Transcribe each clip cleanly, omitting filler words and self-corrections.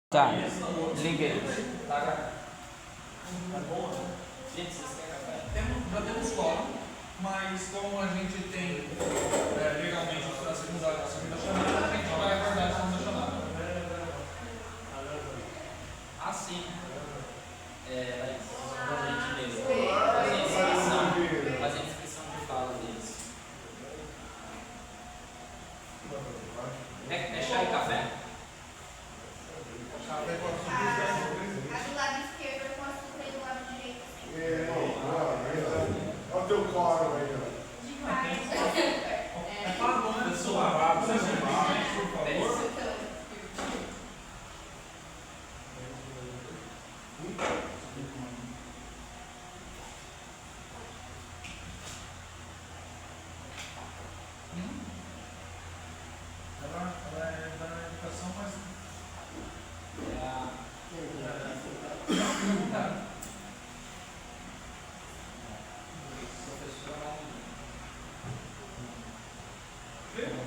Tá, liguei. Já temos quórum, mas como a gente tem legalmente a segunda chamada, a gente vai aguardar a segunda chamada. Assim, a gente mesmo. Fazer inscrição de fala deles. É chá e café? A do lado esquerdo eu posso ter do lado direito. Olha o teu coro aí, ó. Demais. É pago, né? Pessoal, por favor. Ela é da educação, mas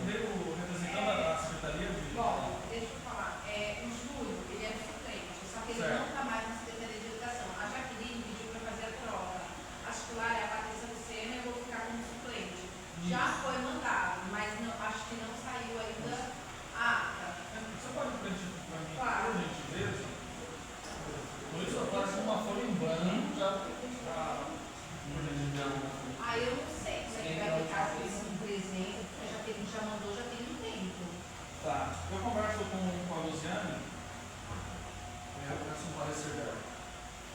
veio representando a secretaria de... Bom, deixa eu falar. O Júlio, ele é suplente, só que ele Certo. não está mais na Secretaria de Educação. A Jaqueline pediu para fazer a troca. A titular é a Patrícia Lucena e eu vou ficar como suplente. Já foi mandado, mas acho que não saiu ainda a ata. Você pode preencher para mim, Claro. por gentileza? Por isso eu faço uma folha em branco, já... Aí eu não sei se ele vai ficar com esse presente, porque a Jaqueline já mandou, já tem um tempo. Tá, eu converso com a Luciane e eu peço um parecer dela.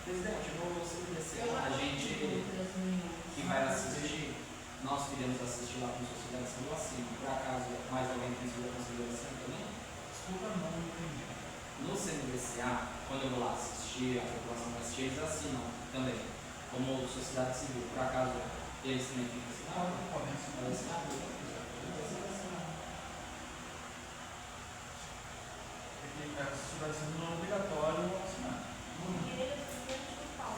Presidente, eu vou esclarecer. Eu já A tenho gente dúvidas minhas. que vai assistir, nós queremos assistir lá com consideração do assino. Por acaso, mais alguém precisa de consideração também? Desculpa, não entendi. No CNBCA, quando eu vou lá assistir, a população vai assistir, eles assinam também, como sociedade civil. Por acaso, eles também ficam assinados? Podem assinar. Podem assinar. A sociedade civil não é obrigatório assinar.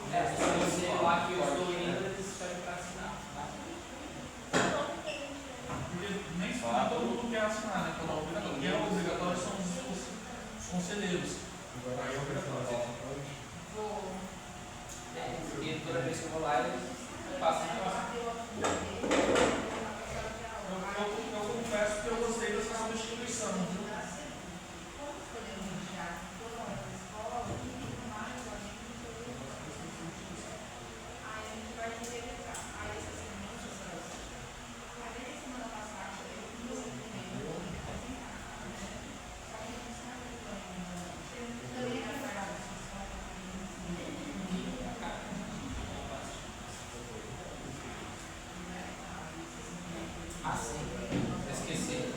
Se você lá que eu estou indo, eles pedem para assinar. Tá? Porque nem todo mundo quer assinar, né? Então, o que é obrigatório são os conselheiros. Aí é obrigatório. Vou. E toda vez que eu vou lá, eles passam para lá. Eu confesso que eu gostei dessa substituição, viu? Ah, sim. Eu esqueci.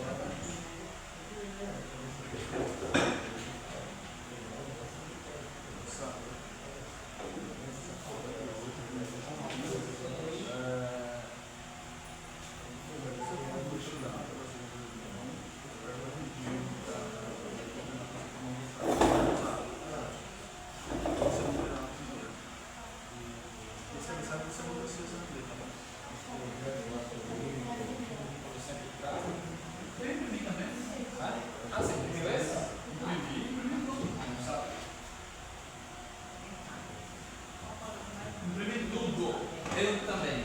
Você sabe que você não precisa ler, tá bom? Eu sempre trago. Eu imprimi também. Ah, você imprimiu esse? Imprimi tudo. Ah, não sabe? Imprimi tudo. Eu também.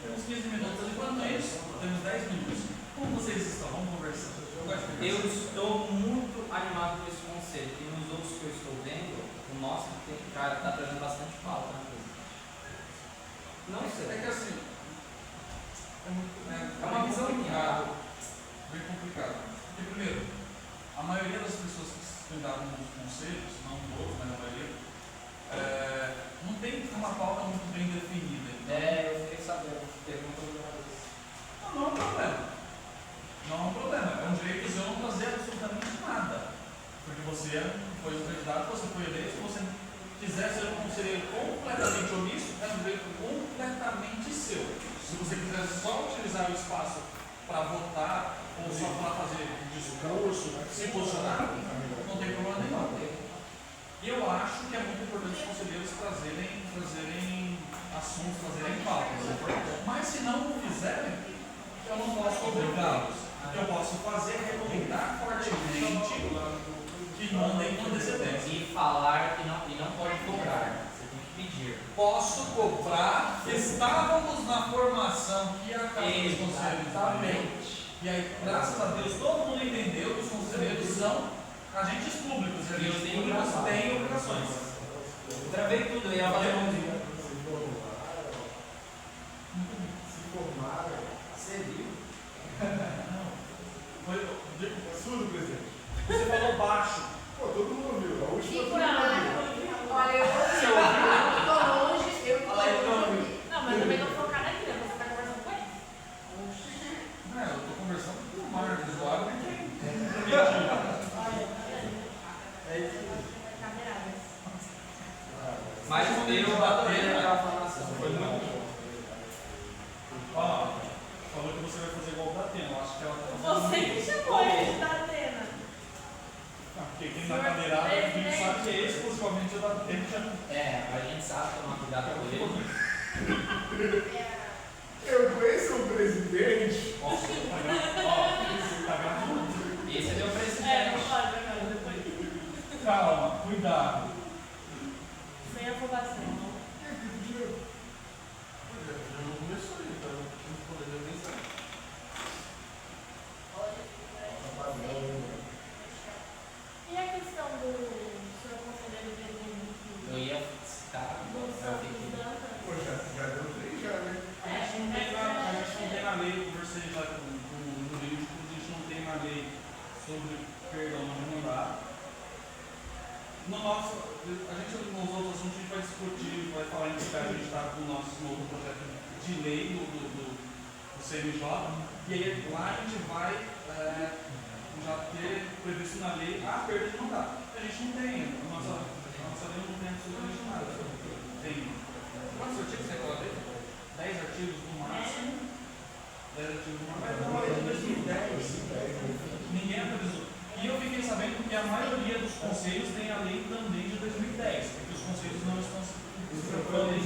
Temos 15 minutos. Enquanto isso, temos 10 minutos. Como vocês estão? Vamos conversar. Eu gosto de Eu conversar. estou muito animado com esse conceito. E nos outros que eu estou vendo, o nosso está trazendo bastante falta, né? Não É sei. que assim, É uma visão complicado. Bem complicado. Porque, primeiro, a maioria das pessoas que estudaram nos conselhos, não todos, mas a maioria, não tem uma pauta muito bem definida. Então, Eu fiquei sabendo. Pergunta do não é um problema. Não é um problema. É um direito seu não fazer absolutamente nada. Porque você foi um candidato, você foi eleito, se você quiser ser um conselheiro completamente omisso, é um direito completamente seu. Se você quiser só utilizar o espaço para votar ou só para fazer discurso, se posicionar, não tem problema nenhum. E eu acho que é muito importante os conselheiros trazerem assuntos, trazerem pautas. Mas se não o fizerem, eu não posso obrigá-los. O que eu posso fazer é recomendar fortemente posso cobrar. Estávamos na formação que a Casa dos Conselheiros deu. Exatamente. E aí, graças a Deus, todo mundo entendeu que os conselheiros são agentes públicos. E agentes públicos têm obrigações. Eu gravei tudo, eu ia fazer um vídeo. Se formaram. Você viu? Surdo, presidente. Você falou baixo. Pô, todo mundo ouviu. A última Fico todo na mundo área. ouviu. Olha, eu tô longe, eu tô longe. Não, mas também não focar naquilo, você tá conversando com ele. Não, eu tô conversando com o Marcos, o Água e quem? Mas eu adorei aquela formação. Foi muito bom. Ó, falou que você vai fazer igual o da Atena. Eu acho que ela tá fazendo. Você que chamou ele da Atena. Ah, porque quem na cadeirada a gente sabe que é exclusivamente o da Atena. É, a gente sabe tomar cuidado com ele. Eu conheço o presidente. Ó, tá gravando. Esse é meu É, não presidente. pode, agora, depois. Calma, cuidado. Sem aprovação. E a questão do senhor conselheiro Eu ia citar do Santos Dantas? Pô, já deu 3 já, né? A gente não tem na lei, eu conversei já com o jurídico, a gente não tem na lei sobre perdão não remunerado. No nosso, a gente nos outros assuntos a gente vai discutir, vai falar em que a gente está com o nosso novo projeto de lei do CNJ, e aí lá a gente vai já ter previsto na lei a perda de mandato. A gente não tem, a nossa lei não tem absolutamente nada. Tem quantos artigos tem aquela lei? 10 artigos no máximo. 10 artigos no máximo. Mas não, a lei de 2010. Ninguém atualizou. E eu fiquei sabendo que a maioria dos conselhos tem a lei também de 2010, porque os conselhos não estão se preocupando.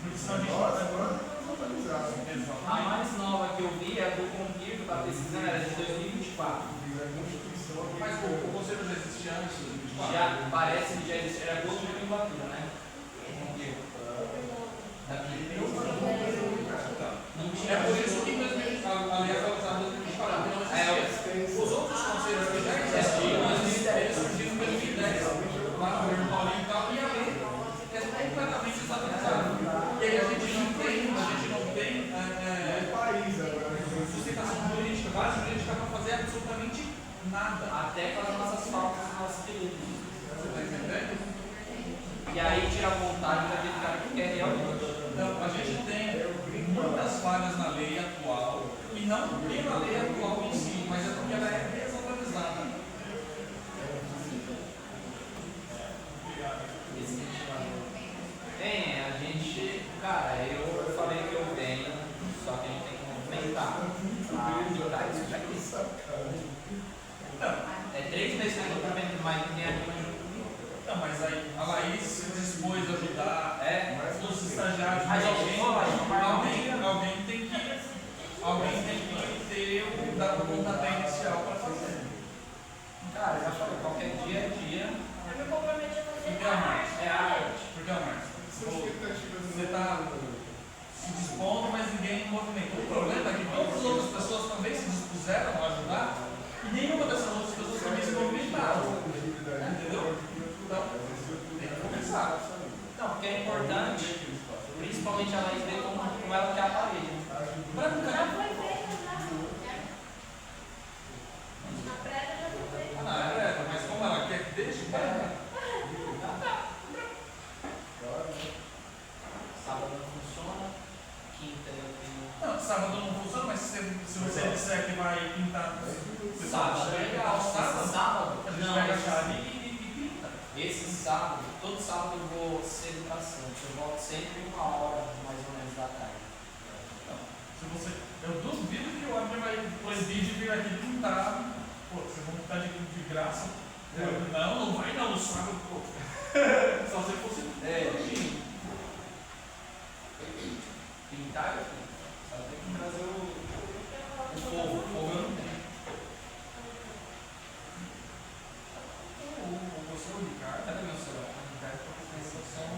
Porque senão a gente Nossa, agora nós atualizados. A Exatamente. mais nova que eu vi é do Compir, que está pesquisando, era de 2024. Fiz a Constituição. Mas o conselho já existia antes de 2024? Já parece que já existe, era gosto de nomenclatura, né? Compir. Daqui. Não tinha. É por isso que a lei atualizada em 2024 não existia. Os outros conselhos que já existiam, eles surgiram em 2010, lá no governo Paulinho e tal, e a lei é completamente desatualizada. E aí a gente não tem É país agora. sustentação jurídica, base jurídica para fazer absolutamente nada. Até com as nossas faltas, os nossos delitos. Você está entendendo? E aí tira a vontade daquele cara que quer realmente. Então, a gente tem muitas falhas na lei atual, e não pela lei atual em si, mas é porque ela é desatualizada. Tem, a gente, cara, eu falei que eu venho, só que a gente tem que movimentar pra mudar isso daqui. Não, É 3 meses que eu tô prometendo, mas não tem aqui. não, mas aí a Laís se dispôs a ajudar os estagiários, A mas gente alguém tem que ter o pontapé inicial para fazer. Cara, eu já falei, qualquer dia é dia, Eu me comprometi a fazer Porque a Márcia, é arte. porque a Márcia, São expectativas. você está se dispondo, mas ninguém movimenta. O problema é que todas as outras pessoas também se dispuseram a ajudar e nenhuma dessas outras pessoas também se movimentaram. Entendeu? Então, tem que começar. Não, porque é importante, principalmente a Laís ver como ela quer a parede. Né? Pra nunca. Já foi feito, já. A prévia já foi feita. Ah, mas como ela quer que deixe, vai. Sábado não funciona, quinta eu tenho. Não, sábado não funciona, mas se você disser que vai pintar. Sábado é legal, sábado? A gente Não, pega a chave e pinta. esse sábado, todo sábado eu vou cedo pra Santos. Eu volto sempre 1 hora, mais ou menos, da tarde. Eu duvido que o homem vai proibir de vir aqui pintar. Pô, vocês vão pintar de graça. Não vai não, sábado, pô. Só se fosse. Pintar, só tem que trazer o fogo. O fogo eu não tenho. O seu Ricardo. Cadê meu celular? O Ricardo tá com essa situação.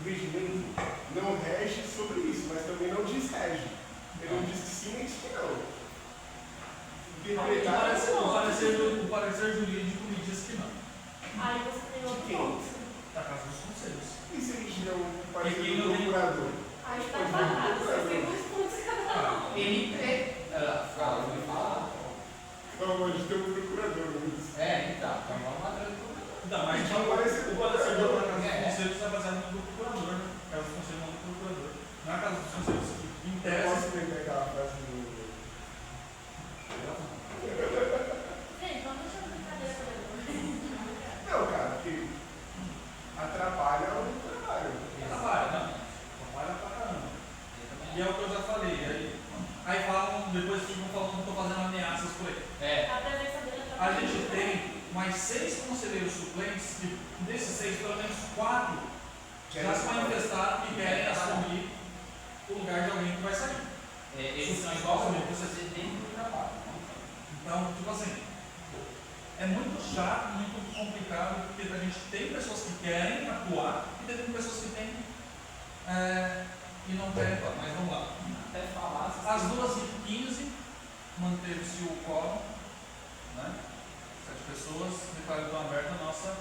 regimento não rege sobre isso, mas também não desrege. Ele não diz que sim nem que não. Interpretar O parecer jurídico me diz que não. Aí você tem outro quem? ponto. Da Casa dos Conselhos. E se a gente der um parecer quem do não tem- procurador? Aí tá falado, você tem 2 pontos cada um. MP. Fala, me fala. Não, a gente tem um procurador, Luiz. Então vamos atrás do procurador. Não, mas Então, parecer o parecer da Casa dos É. Conselhos é baseado no do procurador, né? Casa dos Conselhos não do procurador. Na Casa dos Conselhos, em Eu tese. posso pegar aquela frase do. Gente, vamos deixar a brincadeira pra depois. Não, cara, porque atrapalha o trabalho. Trabalha, não. Trabalha pra caramba. E é o que eu já falei. Aí falam, depois ficam falando que eu estou fazendo ameaças por aí. A presença dele A atrapalha. gente tem mais 6 conselheiros suplentes, que desses 6, pelo menos 4 já se manifestaram que querem assumir o lugar de alguém que vai sair. Eles são igual a você dentro do trabalho. Então, tipo assim, é muito chato, muito complicado, porque a gente tem pessoas que querem atuar e tem pessoas que têm e não querem atuar. Mas vamos lá. Até falar. Às 2h15 manteve-se o quórum, né? 7 pessoas, declarando aberta a nossa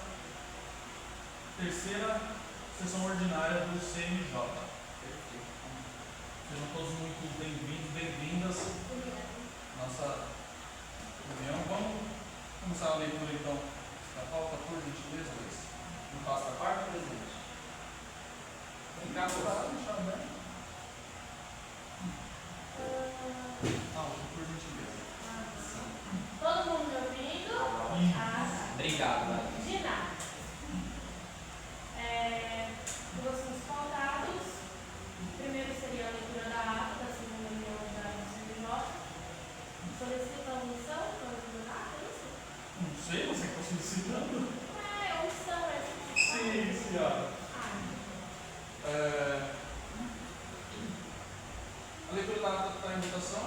terceira sessão ordinária do CNJ. Sejam todos muito bem-vindos, bem-vindas à nossa reunião. Vamos começar a leitura então da pauta, por gentileza, Luiz. Não passa a parte, presidente. Vem cá, deixa aberto. Por gentileza. Todo mundo me ouvindo? Sim. Tá. Obrigado, vai. De nada. Dos assuntos pautados, primeiro seria a leitura da ata da segunda reunião da CNJ. Solicita a omissão para a leitura da ata, é isso? Não sei, você está solicitando? Omissão é tipo. Sim, senhora. A leitura da ata está em votação.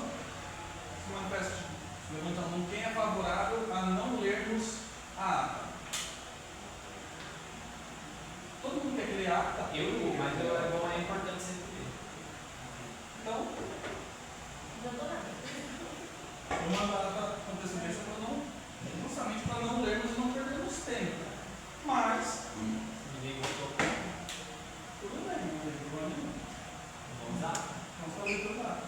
Se manifeste, levanta a mão quem é favorável a não lermos a ata. Todo mundo quer que lê a ata? Mas é bom, é importante sempre ver. Então, Não tô nada. eu mando a ata com antecedência para não, justamente para não lermos e não perdermos tempo. Mas, Ninguém gostou. tudo bem, não tem problema nenhum. Vamos lá? Vamos para a leitura da ata.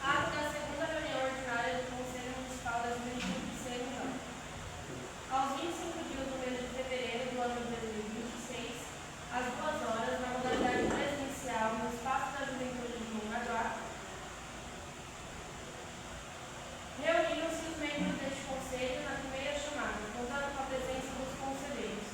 Ata da segunda reunião ordinária do Conselho Municipal das Juventudes de CNJ. Aos 25 dias do mês de fevereiro do ano de 2026, às 2 horas, na modalidade presencial, no Espaço da Juventude de Mongaguá, reuniram-se os membros deste conselho na primeira chamada, contando com a presença dos conselheiros.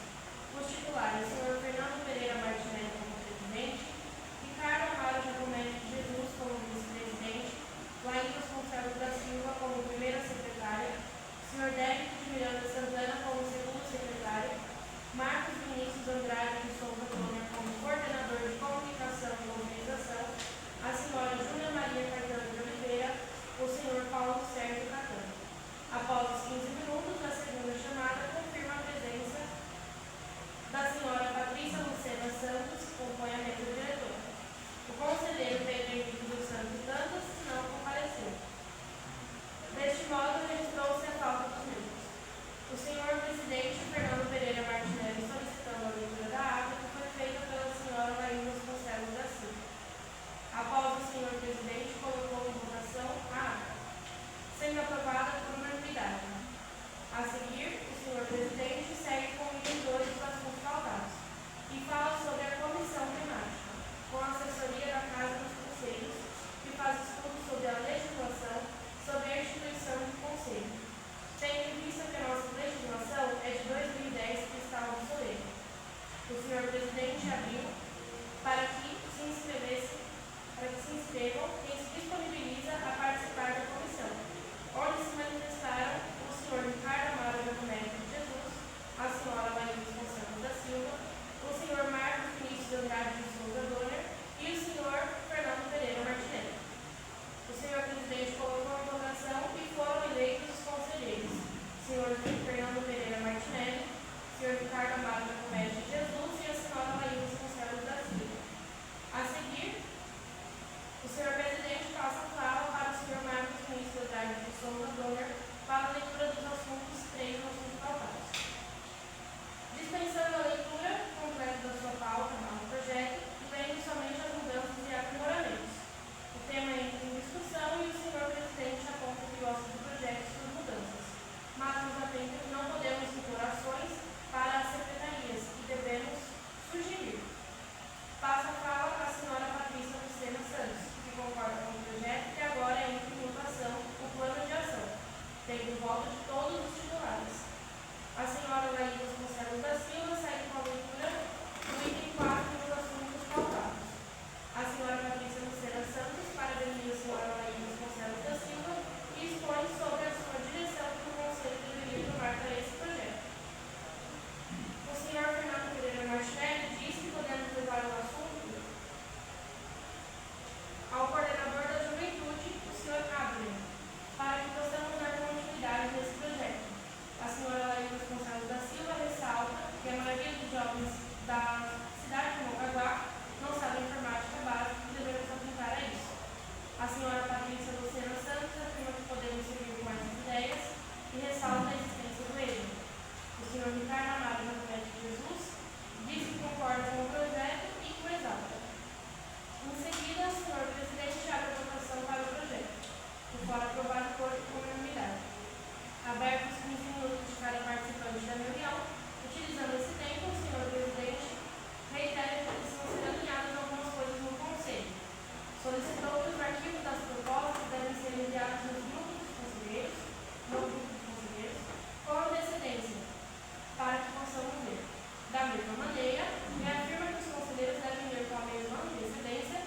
maneira e afirma que os conselheiros devem ver com a mesma antecedência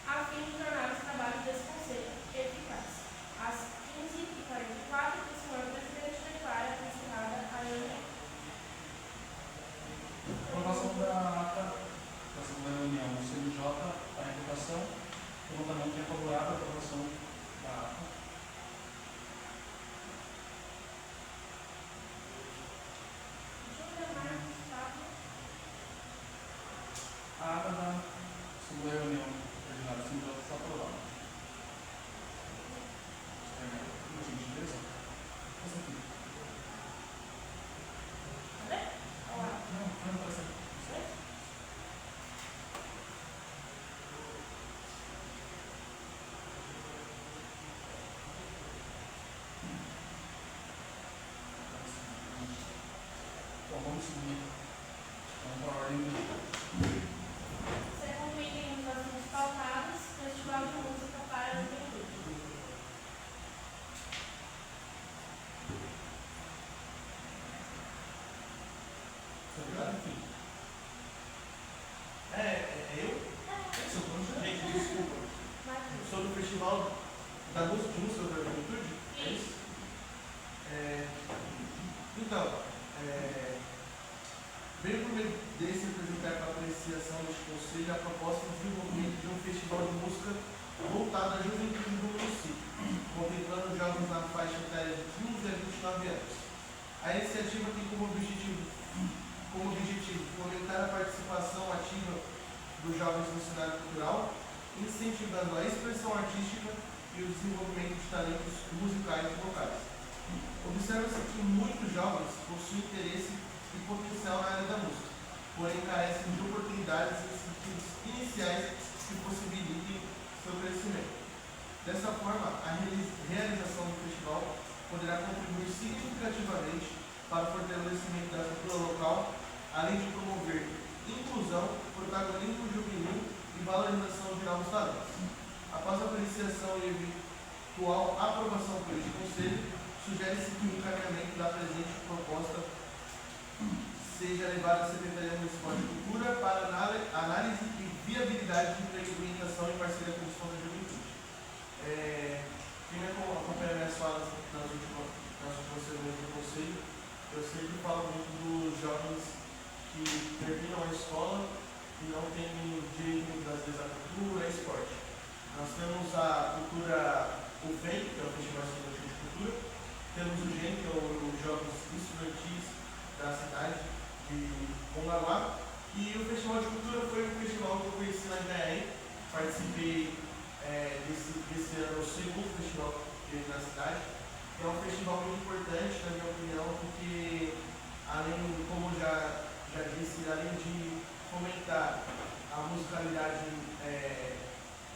a fim de tornar os trabalhos desse conselho eficazes. Às 15h44, o senhor presidente declara encerrada a reunião. Aprovação da ata da segunda reunião do CNJ, a revogação, levantamento é favorável à aprovação da ata. Júlia Marcos Pablo. A ata da segunda reunião ordinária do CNJ está aprovada. Por gentileza. Essa aqui. Cadê? Olá. Não aparece aqui. Então vamos seguir. Vamos para a ordem do dia. Segundo item dos assuntos pautados, Festival de Música para a Juventude. Secretário, enfim. Eu? Esse é o plano geral. Gente, desculpa. Marcos. Sobre o Festival da Música de Música da Juventude? É isso? Então, veio por meio desse apresentar para apreciação deste conselho a proposta de desenvolvimento de um festival de música voltado à juventude do município, contemplando jovens na faixa etária de 15 a 29 anos. A iniciativa tem como objetivo fomentar a participação ativa dos jovens no cenário cultural, incentivando a expressão artística e o desenvolvimento de talentos musicais e vocais. Observa-se que muitos jovens possuem interesse e potencial na área da música, porém carecem de oportunidades e incentivos iniciais que possibilitem seu crescimento. Dessa forma, a realização do festival poderá contribuir significativamente para o fortalecimento da cultura local, além de promover inclusão, protagonismo juvenil e valorização de novos talentos. Após a apreciação e eventual aprovação por este Conselho, sugere-se que o encaminhamento da presente proposta seja levado à Secretaria Municipal de Cultura para análise e viabilidade de implementação em parceria com o Fundo da Juventude. Quem me acompanha minhas falas nas últimas reuniões do Conselho, eu sempre falo muito dos jovens que terminam a escola e não têm direito muitas vezes à cultura e esporte. Nós temos a cultura, o FEM, que é o Festival Estudantil de Cultura, temos o GEM, que é os Jogos Estudantis da cidade de Mongaguá, e o Festival de Cultura foi um festival que eu conheci na Itanhaém, participei desse ano, o segundo festival que teve na cidade. É um festival muito importante, na minha opinião, porque, além, como já disse, além de fomentar a musicalidade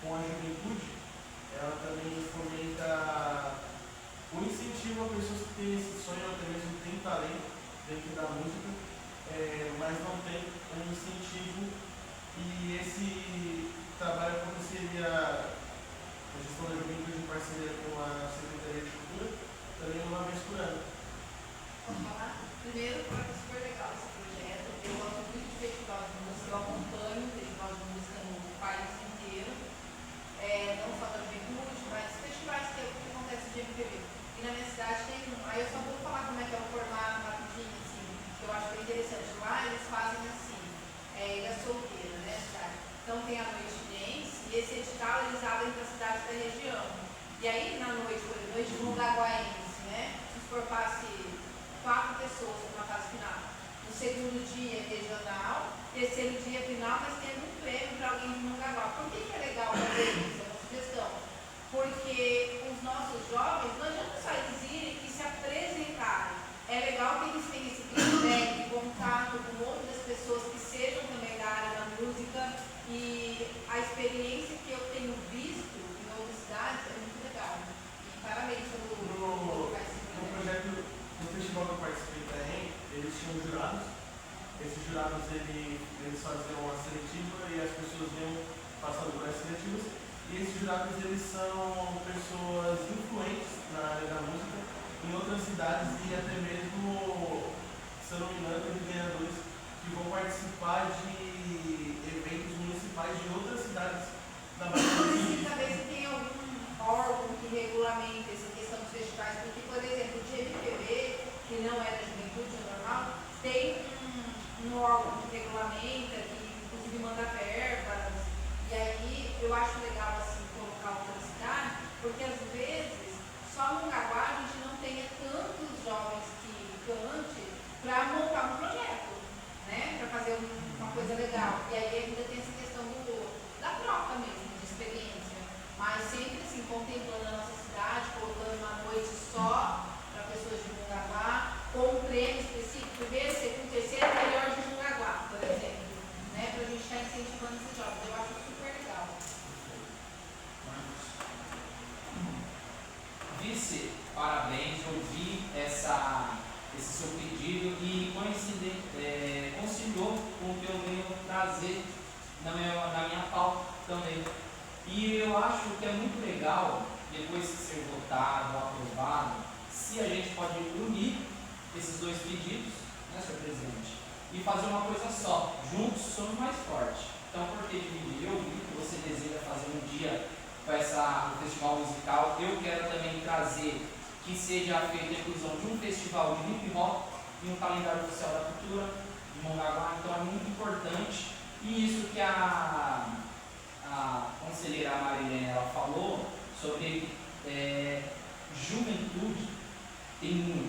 com a juventude, ela também fomenta o incentivo a pessoas que têm esse sonho, até mesmo têm talento dentro da música, mas não tem um incentivo, e esse trabalho aconteceria a gestão da juventude em parceria com a Secretaria de Cultura, também uma vez por ano. Posso falar? Primeiro, foi super legal esse projeto. Eu gosto muito de festival de música, eu acompanho o festival de música no país inteiro, não só da juventude, mas festivais que acontecem de MPB. E na minha cidade tem um. Aí eu só vou falar como é que é o formato rapidinho, assim, que eu acho bem interessante. Lá eles fazem assim, ilha solteira, né, cidade. Então tem a noite dance, e esse edital eles abrem para cidades da região. E aí na noite, por exemplo, noite de Mongaguaense, né, se for passe 4 pessoas na fase final. No segundo dia regional, terceiro dia final, mas tendo um prêmio para alguém de Mongaguá. Por que é legal fazer isso? É uma sugestão. Porque os nossos jovens, não adianta só eles irem e se apresentarem. É legal que eles tenham esse feedback, contato com outras pessoas que sejam também da área da música, e a experiência que eu tenho visto em outras cidades é muito legal. E parabéns pelo projeto, no festival que eu participei também, eles tinham jurados. Esses jurados eles faziam uma seletiva e as pessoas iam passando por essas seletivas. E esses jurados eles são pessoas influentes na área da música em outras cidades, e até mesmo, se eu não me engano, teve ganhadores que que vão participar de eventos municipais de outras cidades da Baixada E Santista. saber se tem algum órgão que regulamente essa questão dos festivais, porque, por exemplo, o GMPB, que não é da juventude, é normal, tem um órgão que regulamenta, que inclusive manda verbas, e aí eu acho legal assim colocar outra cidade, porque às vezes só no Mongaguá a gente não tenha tantos jovens que cante para montar um projeto, né? Para fazer uma coisa legal. E aí ainda tem essa questão da troca mesmo, de experiência. Mas sempre assim, contemplando a nossa cidade, colocando uma noite só para pessoas de Mongaguá, com um prêmio específico, primeiro, segundo, terceiro, melhor de Mongaguá, por exemplo. Né? Para a gente estar incentivando esses jovens. Eu acho super legal. Vice, parabéns, eu vi esse seu pedido e conciliou com o que eu venho trazer na minha pauta também. E eu acho que é muito legal, depois de ser votado, aprovado, se a gente pode unir esses dois pedidos, né, senhor presidente, e fazer uma coisa só. Juntos somos mais fortes. Então, por que dividir? Eu vi que você deseja fazer um dia com o festival musical. Eu quero também trazer que seja feita a inclusão de um festival de hip hop e um calendário oficial da cultura de Mongaguá. Então, é muito importante. E isso que a conselheira Marilene ela falou sobre juventude, tem muito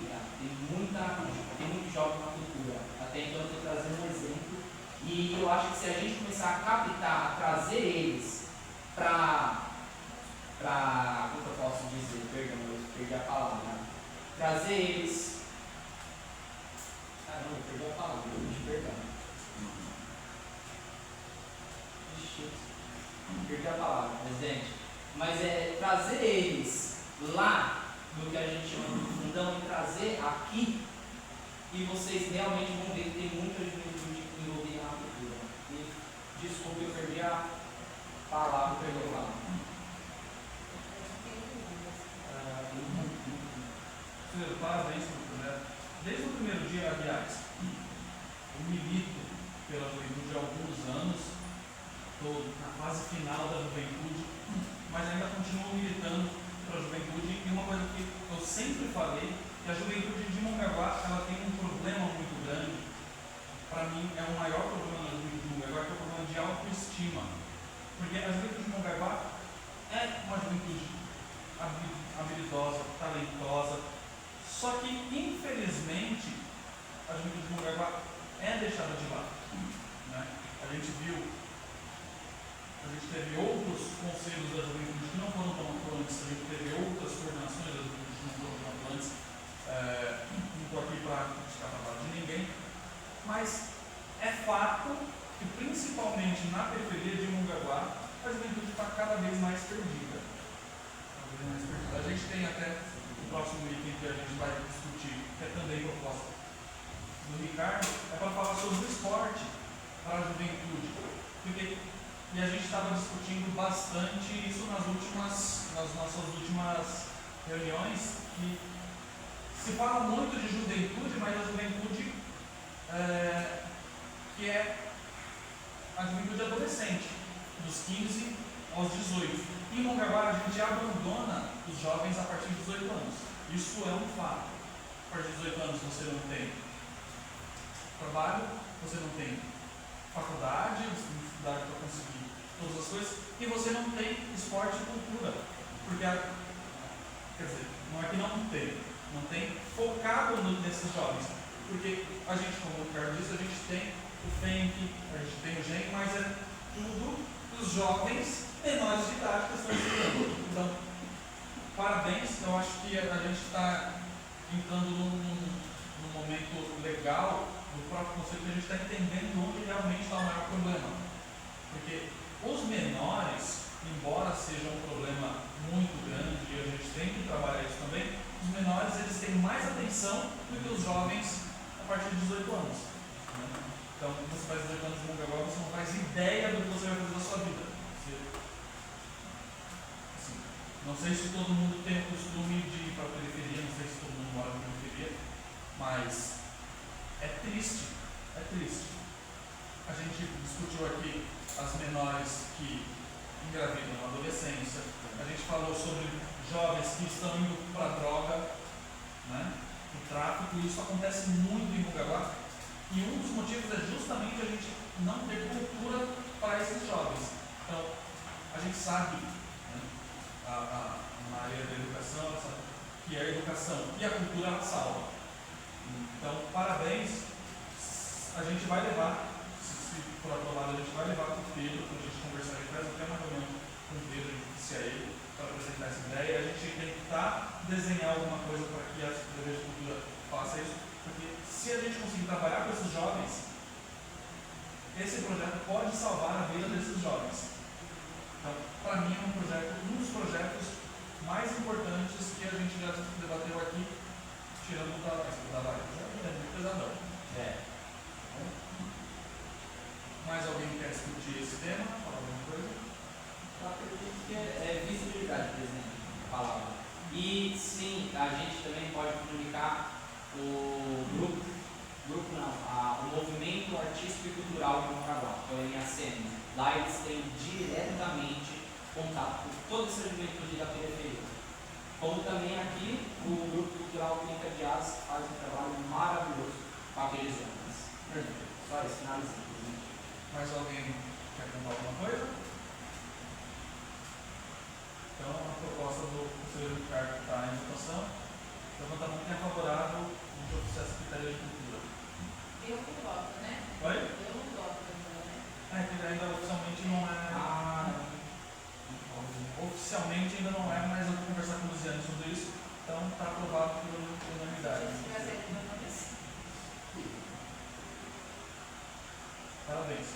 jovem na cultura. Até então eu estou trazendo um exemplo e eu acho que se a gente começar a captar, a trazer eles para como eu posso dizer, perdão, eu perdi a palavra, trazer eles, caramba, eu perdi a palavra, perdão. Perdi a palavra, presidente. Mas é trazer eles lá no que a gente chama de fundão e trazer aqui, e vocês realmente vão ver que tem muita juventude envolvida na cultura. E desculpe, eu perdi a palavra, perdi a palavra. Senhor, parabéns pelo projeto. Desde o primeiro dia, aliás, eu milito pela juventude há alguns anos, estou na fase final da juventude, mas ainda continuo militando para a juventude. E uma coisa que eu sempre falei, que a juventude de Mongaguá ela tem um problema muito grande. Para mim, é o maior problema da juventude de Mongaguá, que é o problema de autoestima. Porque a juventude de Mongaguá é uma juventude habilidosa, talentosa, só que, infelizmente, a juventude de Mongaguá é deixada de lado. Né? A gente teve outros conselhos da juventude que não foram tão atuantes, a gente teve outras coordenações da juventude que não foram tão atuantes. Não estou aqui para criticar o trabalho de ninguém, mas é fato que, principalmente na periferia de Mongaguá, a juventude está cada vez mais perdida. A gente tem até o próximo item que a gente vai discutir, que é também proposta do Ricardo, é para falar sobre o esporte para a juventude. E a gente estava discutindo bastante isso nas nossas últimas reuniões, que se fala muito de juventude, mas a juventude que é a juventude adolescente, dos 15 aos 18. Em Mongaguá, a gente abandona os jovens a partir dos 18 anos. Isso é um fato. A partir dos 18 anos você não tem trabalho, você não tem faculdade, dificuldade para conseguir todas as coisas, e você não tem esporte e cultura. Porque, quer dizer, não é que não tem focado nesses jovens. Porque a gente, como o Ricardo disse, a gente tem o FENC, a gente tem o GEM, mas é tudo os jovens menores de idade que estão estudando. Então, parabéns, eu acho que a gente está entrando num momento legal do próprio conceito, que a gente está entendendo onde realmente está o maior problema. Porque os menores, embora seja um problema muito grande, e a gente tem que trabalhar isso também, os menores eles têm mais atenção do que os jovens a partir de 18 anos. Né? Então, você faz 18 anos de Mongaguá, você não faz ideia do que você vai fazer da sua vida. Não sei se todo mundo tem o costume de ir para a periferia, não sei se todo mundo mora na periferia, mas é triste. A gente discutiu aqui as menores que engravidam na adolescência. A gente falou sobre jovens que estão indo para a droga, né? O tráfico, e isso acontece muito em Mongaguá. E um dos motivos é justamente a gente não ter cultura para esses jovens. Então, a gente sabe, né, na área da educação, sabe, que a educação e a cultura ela salva. Então, parabéns. A gente vai levar, se for aprovado, a gente vai levar para o Pedro para a gente conversar. A gente faz até uma reunião com o Pedro, se é ele, para apresentar essa ideia. A gente tem que desenhar alguma coisa para que a Secretaria de Cultura faça isso, porque se a gente conseguir trabalhar com esses jovens, esse projeto pode salvar a vida desses jovens. Então, para mim é um dos projetos mais importantes que a gente já debateu aqui, tirando o da live. Já é muito pesadão. Mais alguém quer discutir esse tema? Falar alguma coisa? Eu acredito que é visibilidade, por exemplo, a palavra. E sim, a gente também pode comunicar o o Movimento Artístico e Cultural de Mongaguá, que é o MACM. Lá eles têm diretamente contato com toda essa juventude da periferia. Como também aqui o Grupo Cultural Clínica de Asas faz um trabalho maravilhoso com aqueles homens. Só isso, finalizando. Mais alguém quer contar alguma coisa? Então, a proposta do Conselheiro Ricardo está em votação. Levanta a mão quem é favorável no oficial da Secretaria de Cultura. Eu não voto, né? Oi? Eu não voto ainda, né? É que ainda oficialmente não é. Oficialmente ainda não é, mas eu vou conversar com o Luciano sobre isso. Então, está aprovado por unanimidade. Se vai ser uma vez. Parabéns.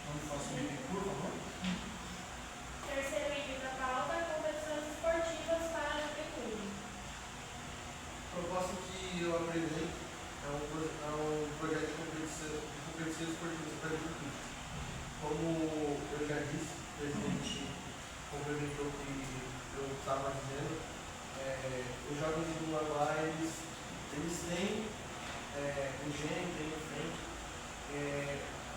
Vamos para o próximo item, por favor. Terceiro item da pauta, competições esportivas para a juventude. A proposta que eu apresento é um projeto de competições esportivas para a juventude. Como eu já disse, o presidente complementou o que eu estava dizendo, os jovens do Mongaguá, eles têm engenho, têm frente,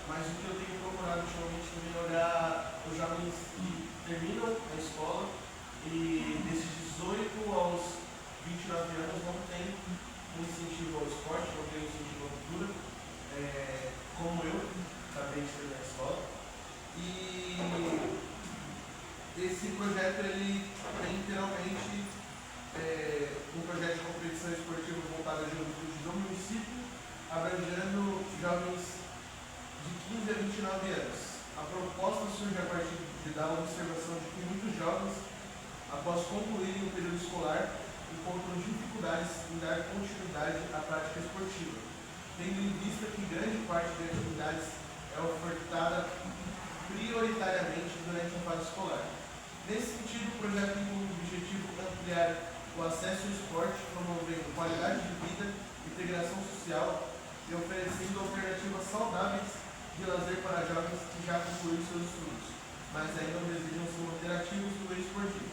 mas o que eu tenho procurado ultimamente também é olhar os jovens que terminam a escola e desses 18 aos 29 anos não tem um incentivo ao esporte, não tem um incentivo à cultura, como eu acabei de terminar a escola. E esse projeto ele tem literalmente um projeto de competição esportiva voltado à juventude do município, abrangendo jovens de 15 a 29 anos. A proposta surge a partir da observação de que muitos jovens, após concluírem o período escolar, encontram dificuldades em dar continuidade à prática esportiva, tendo em vista que grande parte das atividades é ofertada prioritariamente durante a fase escolar. Nesse sentido, o projeto tem como objetivo ampliar o acesso ao esporte, promovendo qualidade de vida, integração social e oferecendo alternativas saudáveis de lazer para jovens que já concluíram seus estudos, mas ainda não desejam se manter ativos no meio esportivo.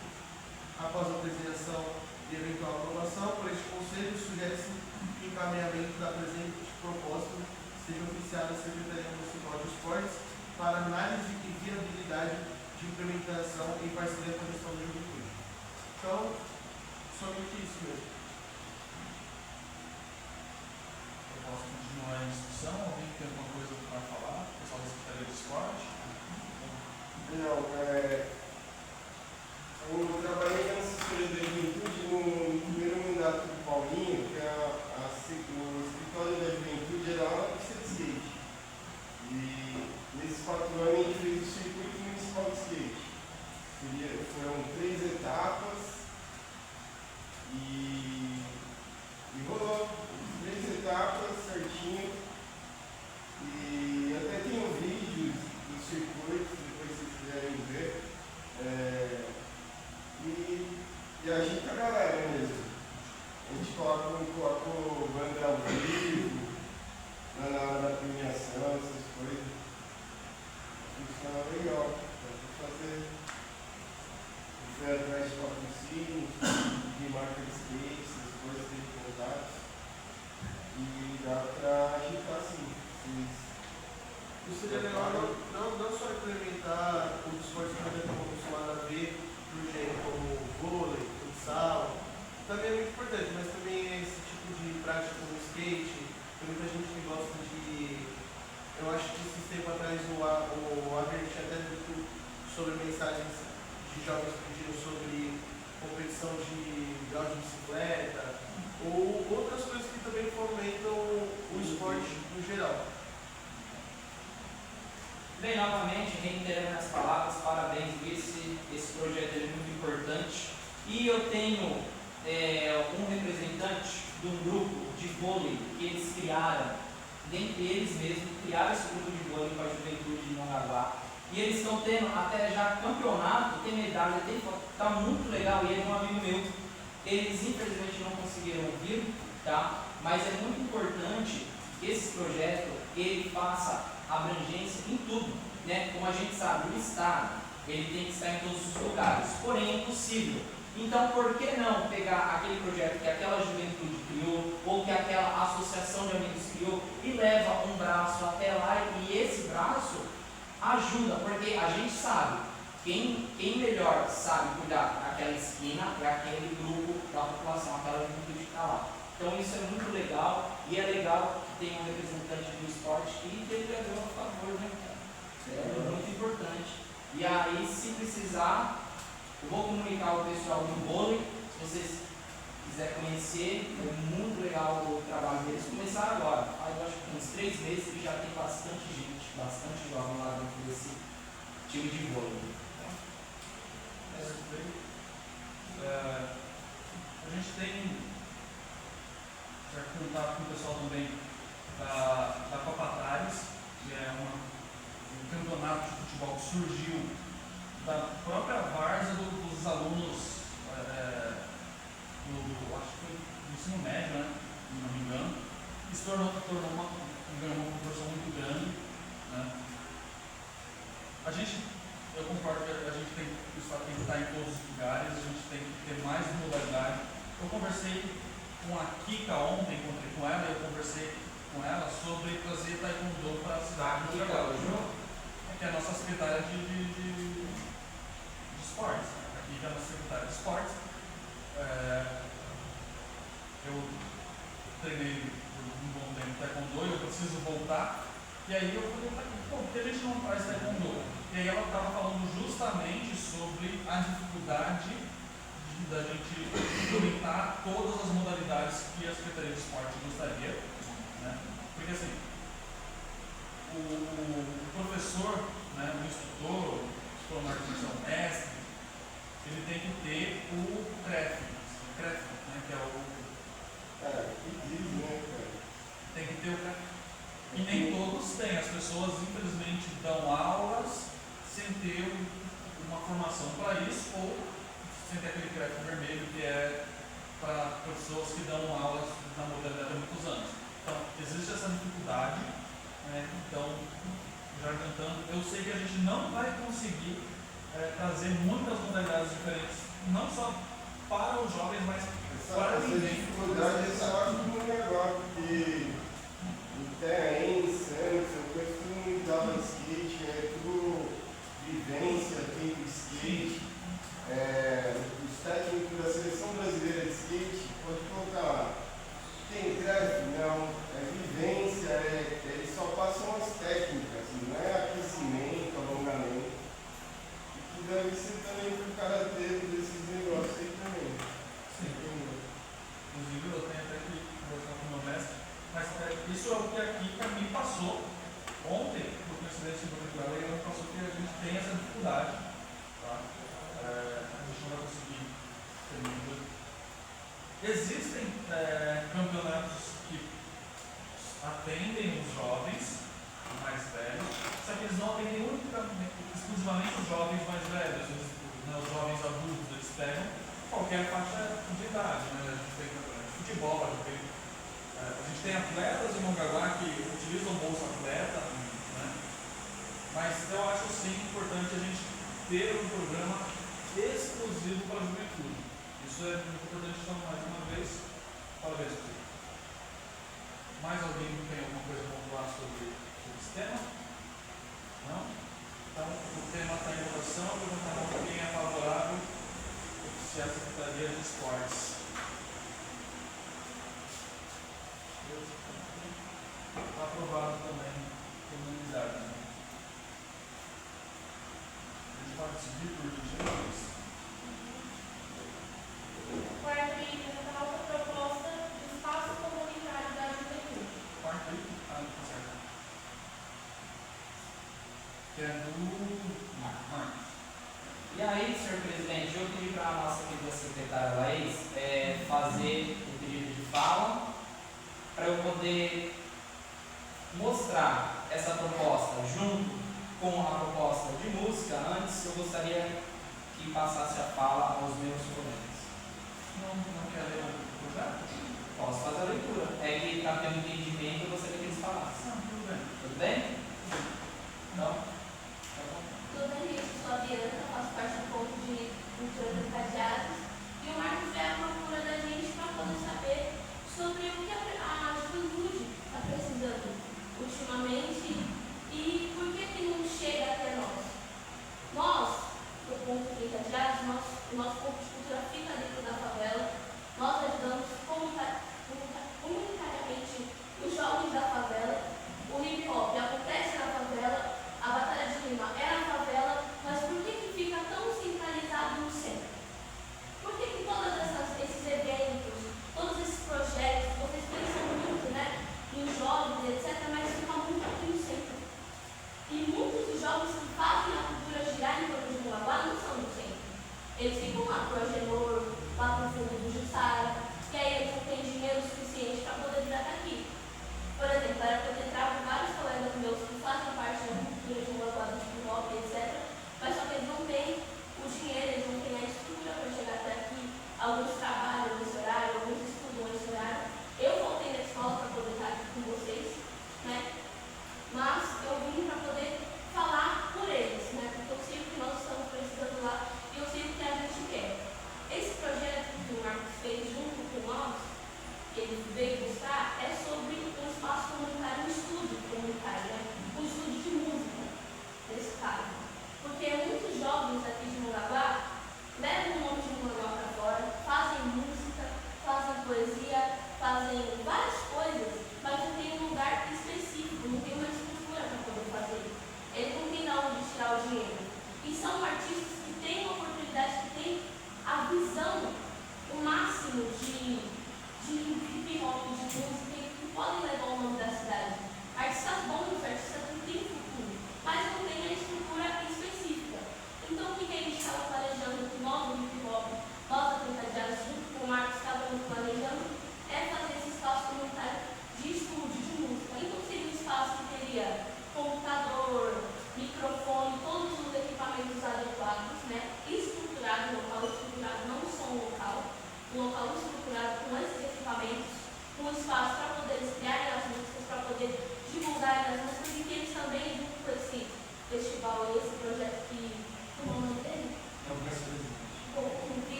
Após a apresentação e eventual aprovação por este Conselho, sugere-se que o encaminhamento da presente proposta seja oficiado à Secretaria Municipal de Esportes para análise e viabilidade de implementação em parceria com a gestão da juventude. Então, somente isso mesmo. Eu posso continuar a discussão? Alguém tem alguma coisa para falar? O pessoal da Secretaria de Esporte? Não, eu trabalhei na assessoria da juventude no primeiro mandato do Paulinho, que o escritório da juventude era lá na pista de skate. E nesses 4 anos a gente fez o circuito municipal de skate. Foram 3 etapas e rolou 3 etapas certinho. E até tenho vídeos do circuito, depois se vocês quiserem ver. E agita a galera mesmo. A gente coloca o banda ao vivo, na hora da premiação, essas coisas. Funciona legal. Dá pra fazer. Fui atrás de patrocínio, de marca de skate, essas coisas, tem contatos. E dá pra gosto de. Eu acho que esses tempos atrás o Abner tinha até dito sobre mensagens de jovens pedindo sobre competição de grau de bicicleta ou outras coisas que também fomentam o esporte no geral. Bem, novamente, reiterando as palavras, parabéns, esse projeto é muito importante. E eu tenho um representante de um grupo de vôlei que eles criaram, dentre eles mesmos, criaram esse grupo de vôlei para a juventude de Mongaguá. E eles estão tendo até já campeonato, tem medalha, está muito legal. E é de um amigo meu. Eles infelizmente não conseguiram vir, tá? Mas é muito importante que esse projeto ele faça abrangência em tudo, né? Como a gente sabe, o Estado ele tem que estar em todos os lugares, porém é impossível. Então, por que não pegar aquele projeto que aquela juventude criou ou que aquela associação de amigos criou e leva um braço até lá e esse braço ajuda, porque a gente sabe quem melhor sabe cuidar daquela esquina é aquele grupo da população, aquela juventude que está lá. Então isso é muito legal e é legal que tenha um representante do esporte e que ele levou a favor, né? É muito importante. E aí, se precisar, eu vou comunicar o pessoal do vôlei, se vocês quiserem conhecer, é muito legal o trabalho deles. Começaram agora, faz acho que uns 3 meses que já tem bastante gente, bastante jovem lá dentro desse time de vôlei. A gente tem certo contato com o pessoal também da Copa Tares, que é um campeonato de futebol que surgiu da própria várzea dos alunos acho que foi do ensino médio, né? Se não me engano, e se tornou uma proporção muito grande, né? Eu concordo que a gente tem que estar em todos os lugares, a gente tem que ter mais modalidade. Eu conversei com a Kika ontem, encontrei com ela, eu conversei com ela sobre trazer taekwondo para a cidade. Que é a nossa secretária de esportes. A Kika é a nossa secretária de esportes. Eu treinei por um bom tempo taekwondo, eu preciso voltar. E aí eu falei, por que a gente não faz taekwondo? E aí ela estava falando justamente sobre a dificuldade da gente implementar todas as modalidades que a Secretaria de Esporte gostaria, né? Porque assim, o professor, né, o instrutor, o marcação mestre, ele tem que ter o CREF, né, que é o... Tem que ter o CREF. E nem todos têm, as pessoas infelizmente dão aulas sem ter uma formação para isso, ou sem ter aquele CREF vermelho que é para pessoas que dão aulas na modalidade há muitos anos. Então, existe essa dificuldade, né? Então, já adiantando, eu sei que a gente não vai conseguir trazer muitas modalidades diferentes, não só para os jovens, mas para essa ninguém. dificuldade é só no negócio, porque em Itaém, em Santos, eu conheço todo mundo que dava skate, é tudo vivência, tem skate. Os técnicos da seleção brasileira de skate, pode colocar lá. Tem CREF? Não. É vivência, eles só passam as técnicas, não é aquecimento, alongamento. E que deve ser também para o cara ter desses negócios aí também. Sim. Inclusive eu tenho até que conversar com o meu mestre, mas isso é o que a Kika me passou ontem, por coincidência com ela, e ela me passou que a gente tem essa dificuldade, tá? A gente não vai conseguir ter muito. Existem campeonatos que atendem os jovens mais velhos, só que eles não atendem exclusivamente os jovens mais velhos, os jovens adultos, eles pegam qualquer faixa de idade, né? A gente tem campeonato de futebol, a gente tem atletas em Mongaguá que utilizam o Bolsa Atleta, né? Mas eu acho sim importante a gente ter um programa exclusivo para a juventude. Isso é muito importante, então, mais uma vez, parabéns para você. Mais alguém tem alguma coisa a pontuar sobre esse tema? Não? Então, o tema está em votação, perguntando quem é favorável se a Secretaria de Esportes. cidade. Né? A gente pode seguir por gentileza. Quarto item, a outra proposta de espaço comunitário da juventude. Quarto item? Ah, tá certo. Que é do Marcos. E aí, senhor presidente, eu pedi para a nossa querida secretária Laís fazer o pedido de fala para eu poder mostrar essa proposta junto com a proposta de música. Antes, eu gostaria que passasse a fala aos meus colegas. Não quer ler o projeto? Posso fazer a leitura. É que para ter um entendimento, eu gostaria que eles falassem. Não, tudo bem. Tudo bem? Então, Tudo bem, gente, sou a Bianca, faço parte do ponto de cultura dos cadeados. E o Marcos veio à procura da gente para poder saber sobre o que a juventude está precisando ultimamente e por que não chega até nós. Nós, do ponto de cadeados, o nosso ponto de cultura fica dentro da favela. Nós ajudamos comunitariamente os jovens da favela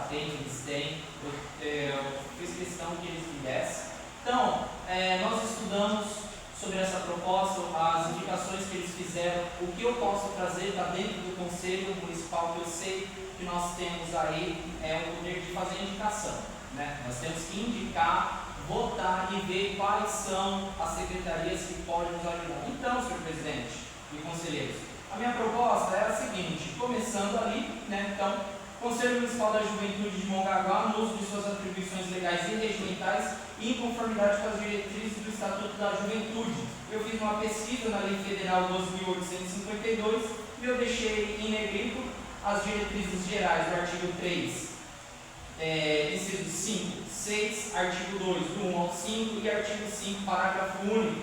tem, eles têm. Eu fiz questão que eles viessem. Então, nós estudamos sobre essa proposta, as indicações que eles fizeram, o que eu posso trazer para dentro do Conselho Municipal, que eu sei que nós temos aí o poder de fazer indicação, né? Nós temos que indicar, votar e ver quais são as secretarias que podem nos ajudar. Então, senhor presidente e conselheiros, a minha proposta é a seguinte, começando ali, né? Então, Conselho Municipal da Juventude de Mongaguá, no uso de suas atribuições legais e regimentais e em conformidade com as diretrizes do Estatuto da Juventude. Eu fiz uma pesquisa na Lei Federal 12.852 e eu deixei em negrito as diretrizes gerais do artigo 3, inciso 5, 6, artigo 2, do 1 ao 5 e artigo 5, parágrafo único,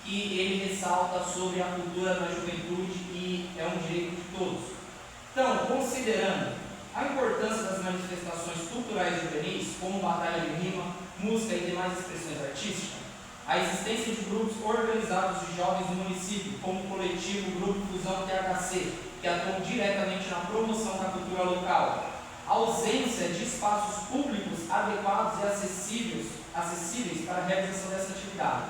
que ele ressalta sobre a cultura da juventude e é um direito de todos. Então, considerando a importância das manifestações culturais juvenis, como batalha de rima, música e demais expressões artísticas, a existência de grupos organizados de jovens do município, como o coletivo Grupo Fusão THC, que atuam diretamente na promoção da cultura local, a ausência de espaços públicos adequados e acessíveis para a realização dessa atividade.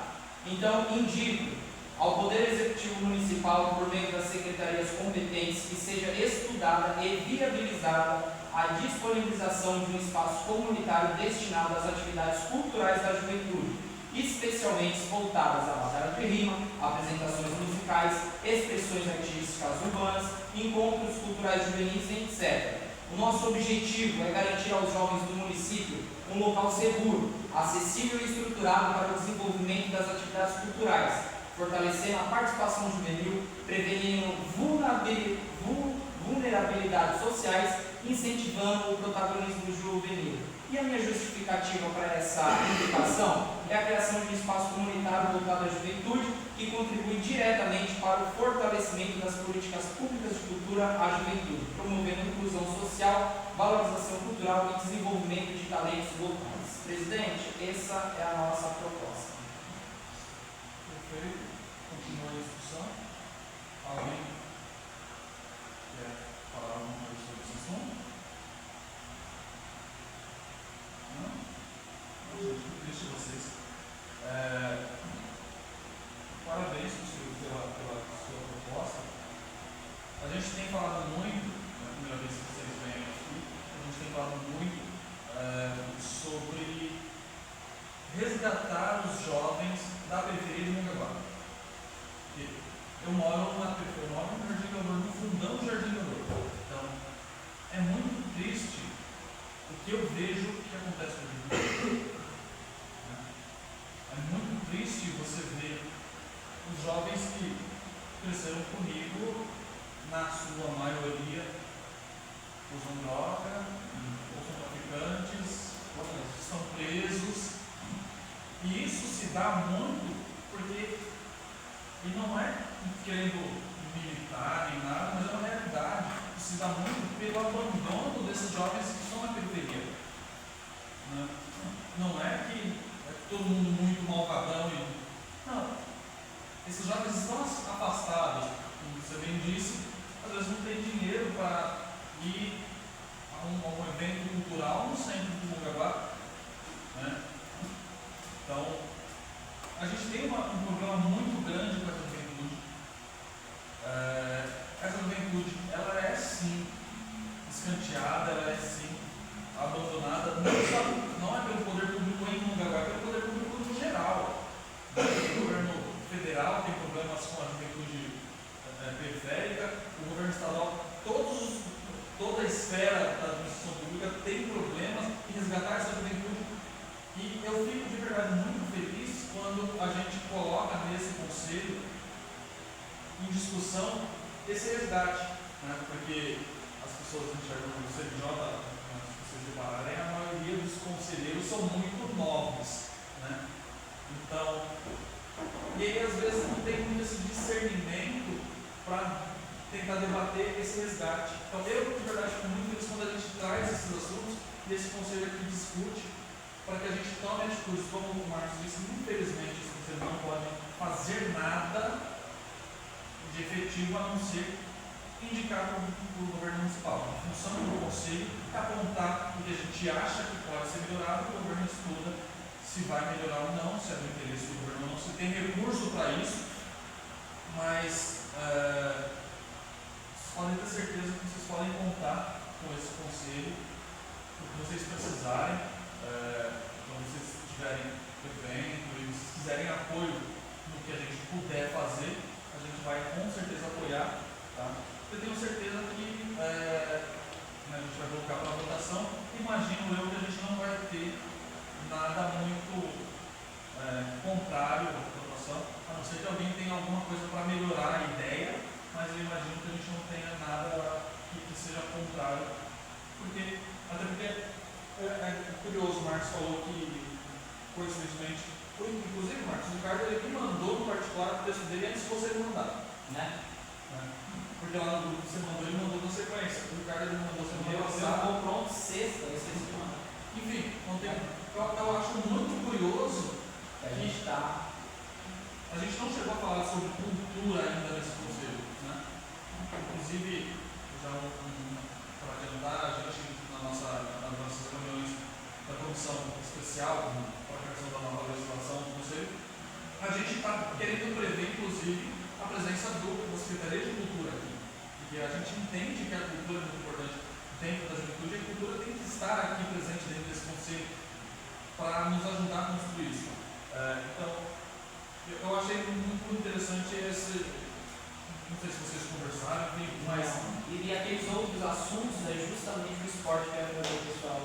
Então, indico ao Poder Executivo Municipal, por meio das secretarias competentes, que seja estudada e viabilizada a disponibilização de um espaço comunitário destinado às atividades culturais da juventude, especialmente voltadas à batalha de rima, apresentações musicais, expressões artísticas urbanas, encontros culturais juvenis, etc. O nosso objetivo é garantir aos jovens do município um local seguro, acessível e estruturado para o desenvolvimento das atividades culturais, fortalecendo a participação juvenil, prevenindo vulnerabilidades sociais, incentivando o protagonismo juvenil. E a minha justificativa para essa indicação é a criação de um espaço comunitário voltado à juventude, que contribui diretamente para o fortalecimento das políticas públicas de cultura à juventude, promovendo inclusão social, valorização cultural e desenvolvimento de talentos locais. Presidente, essa é a nossa proposta. Perfeito. Continua a discussão. Alguém quer falar alguma coisa sobre esse assunto? Não? Não, gente, muito triste vocês. Parabéns pela sua proposta. A gente tem falado muito, é a primeira vez que vocês vêm aqui, a gente tem falado muito sobre resgatar os jovens da periferia de Mongaguá. Eu moro no Jardim Gaudor, no fundão do Jardim Gaudor. Então, é muito triste o que eu vejo que acontece no Jardim Gaudor. É muito triste você ver os jovens que cresceram comigo, na sua maioria, usam droga, ou são traficantes, estão presos. E isso se dá muito porque, e não é querendo militar nem nada, mas é uma realidade. Isso se dá muito pelo abandono desses jovens que estão na periferia. Não é que é todo mundo muito malvadão. Não. Esses jovens estão afastados, como você bem disse, às vezes não tem dinheiro para ir a um evento cultural no centro de Mongaguá, né? Então, a gente tem um problema muito grande com essa juventude. Essa juventude, ela é sim escanteada, ela é sim abandonada, não é pelo poder público em Mongaguá, é pelo poder público no geral. O governo federal tem problemas com a juventude periférica, o governo estadual, toda a esfera da administração pública tem problemas em resgatar essa juventude. E eu fico de verdade muito feliz quando a gente coloca nesse conselho em discussão esse resgate, né? Porque as pessoas enxergam o CNJ, se vocês repararem, a maioria dos conselheiros são muito novos, né? Então, e aí às vezes não tem muito esse discernimento para tentar debater esse resgate. Então eu de verdade fico muito feliz quando a gente traz esses assuntos e esse conselho aqui discute, para que a gente tome atitudes, como o Marcos disse, infelizmente os conselhos não podem fazer nada de efetivo a não ser indicado por governo municipal. A função do conselho é apontar o que a gente acha que pode ser melhorado, o governo estuda se vai melhorar ou não, se é do interesse do governo ou não, se tem recurso para isso, mas vocês podem ter certeza que vocês podem contar com esse conselho, o que vocês precisarem, quando vocês tiverem evento e vocês quiserem apoio no que a gente puder fazer, a gente vai com certeza apoiar, tá? Eu tenho certeza que a gente vai colocar para votação. Imagino eu que a gente não vai ter nada muito contrário à votação, a não ser que alguém tenha alguma coisa para melhorar a ideia, mas eu imagino que a gente não tenha nada que seja contrário, até porque é curioso, o Marcos falou que, coincidentemente, inclusive Marcos, o Ricardo ele me mandou no particular o texto dele antes de você me mandar, né? Porque lá no grupo que você mandou, ele mandou na sequência. O Ricardo ele mandou semana Eu passada. comprou pronto sexta, eu esqueci de mandar. Enfim, eu acho muito curioso A gente está. a gente não chegou a falar sobre cultura ainda nesse conselho, né? Inclusive, já para adiantar, a gente nas nossas reuniões da comissão especial para a criação da nova legislação do conselho, a gente está querendo prever, inclusive, a presença da Secretaria de Cultura aqui. Porque a gente entende que a cultura é muito importante dentro da juventude e a cultura tem que estar aqui presente dentro desse conselho para nos ajudar a construir isso. Então, eu achei muito interessante esse. Não sei se vocês conversaram, mas. E aqueles outros assuntos é justamente o esporte que é o pessoal.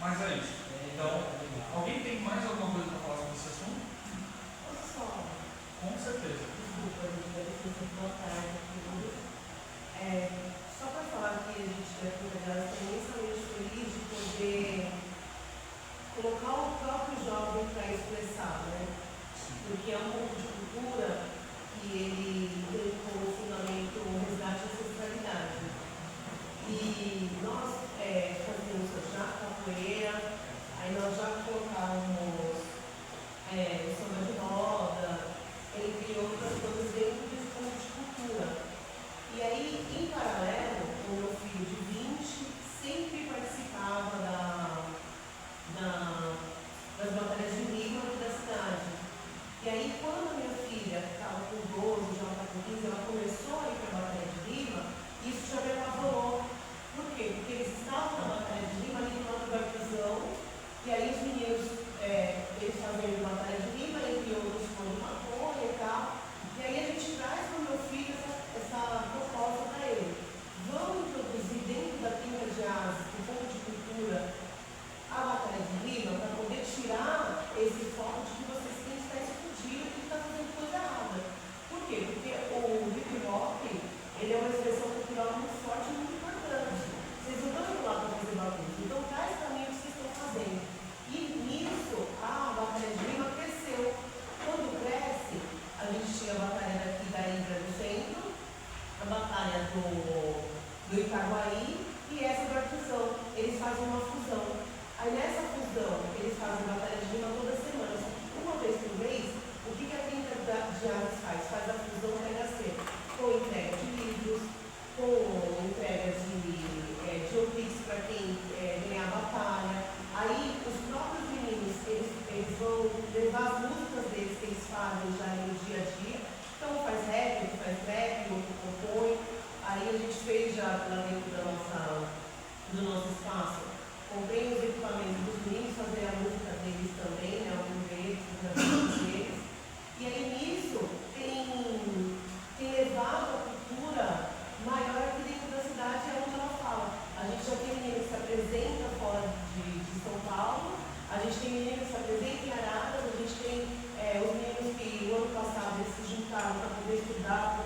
Mas é isso. Então, alguém tem mais alguma coisa para falar sobre esse assunto? Posso só? Com certeza. Desculpa, gente, boa tarde a todos. Só para falar que a gente da Cultura está imensamente feliz de poder colocar o próprio jovem para expressar, né? Porque é um pouco de cultura que ele tem como fundamento o resgate da ancestralidade. E nós fazemos já capoeira, aí nós já colocávamos samba de roda, entre outras coisas dentro desse ponto de cultura. E aí, em paralelo, o meu filho de 20 sempre participava das batalhas de rima aqui da cidade. E aí, quando a minha filha estava com 12, já estava com 15, ela começou a ir para a batalha de rima, isso já me apavorou. Por quê? Porque eles estavam na batalha de rima ali no lado da prisão, e aí os meninos, eles faziam batalha de rima, entre outros com maconha e tal. E aí a gente traz para o meu filho essa proposta para ele. Vamos introduzir dentro da Quinta de Asas, do ponto de cultura, a batalha de rima, para poder tirar esse foco de que vocês têm que estar explodindo e que está fazendo coisa errada. Por quê? Porque o hip hop, ele é uma expressão cultural muito forte e muito importante. Vocês não estão indo lá para fazer bagunça. Então, tais caminhos que vocês estão fazendo. E nisso, a batalha de rima cresceu. Quando cresce, a gente tinha a batalha daqui da Ibra do Centro, a batalha do Itaguaí e essa do Artesão. Eles fazem uma fusão. Aí nessa fusão, eles fazem batalha de rima toda semana. Só que uma vez por mês, o que a Quinta de Asas faz? Faz a fusão PHC, com entrega de livros, com entrega de Opix para quem ganhar a batalha. Aí os próprios meninos, eles vão levar as músicas deles que eles fazem já no dia a dia. Então faz rap, outro faz trap, outro compõe. Aí a gente fez já lá dentro do nosso espaço. Comprei os equipamentos dos meninos, fazer a música deles também, né? Alguns deles, os amigos deles. E aí nisso tem levado a cultura maior aqui dentro da cidade, é onde ela fala. A gente já tem menino que se apresenta fora de São Paulo, a gente tem menino que se apresenta em Araras, a gente tem os meninos que o ano passado eles se juntaram para poder estudar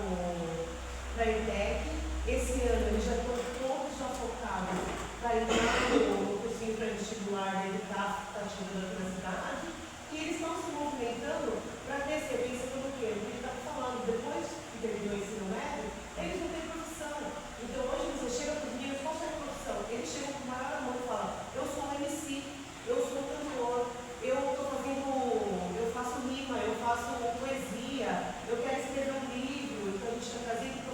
para a ETEC. Esse ano eles já estão todos já focados para entrar no cursinho pré-vestibular da EDUCAF que está chegando aqui na cidade. E eles estão se movimentando para crescer, pensando no quê? O que ele está falando, depois que terminou o ensino médio, eles não têm profissão. Então hoje você chega para os meninos, qual é a profissão? Eles chegam com o maior amor e falam, eu sou um MC, eu sou um cantor, eu faço rima, eu faço poesia, eu quero escrever um livro, então a gente está trazendo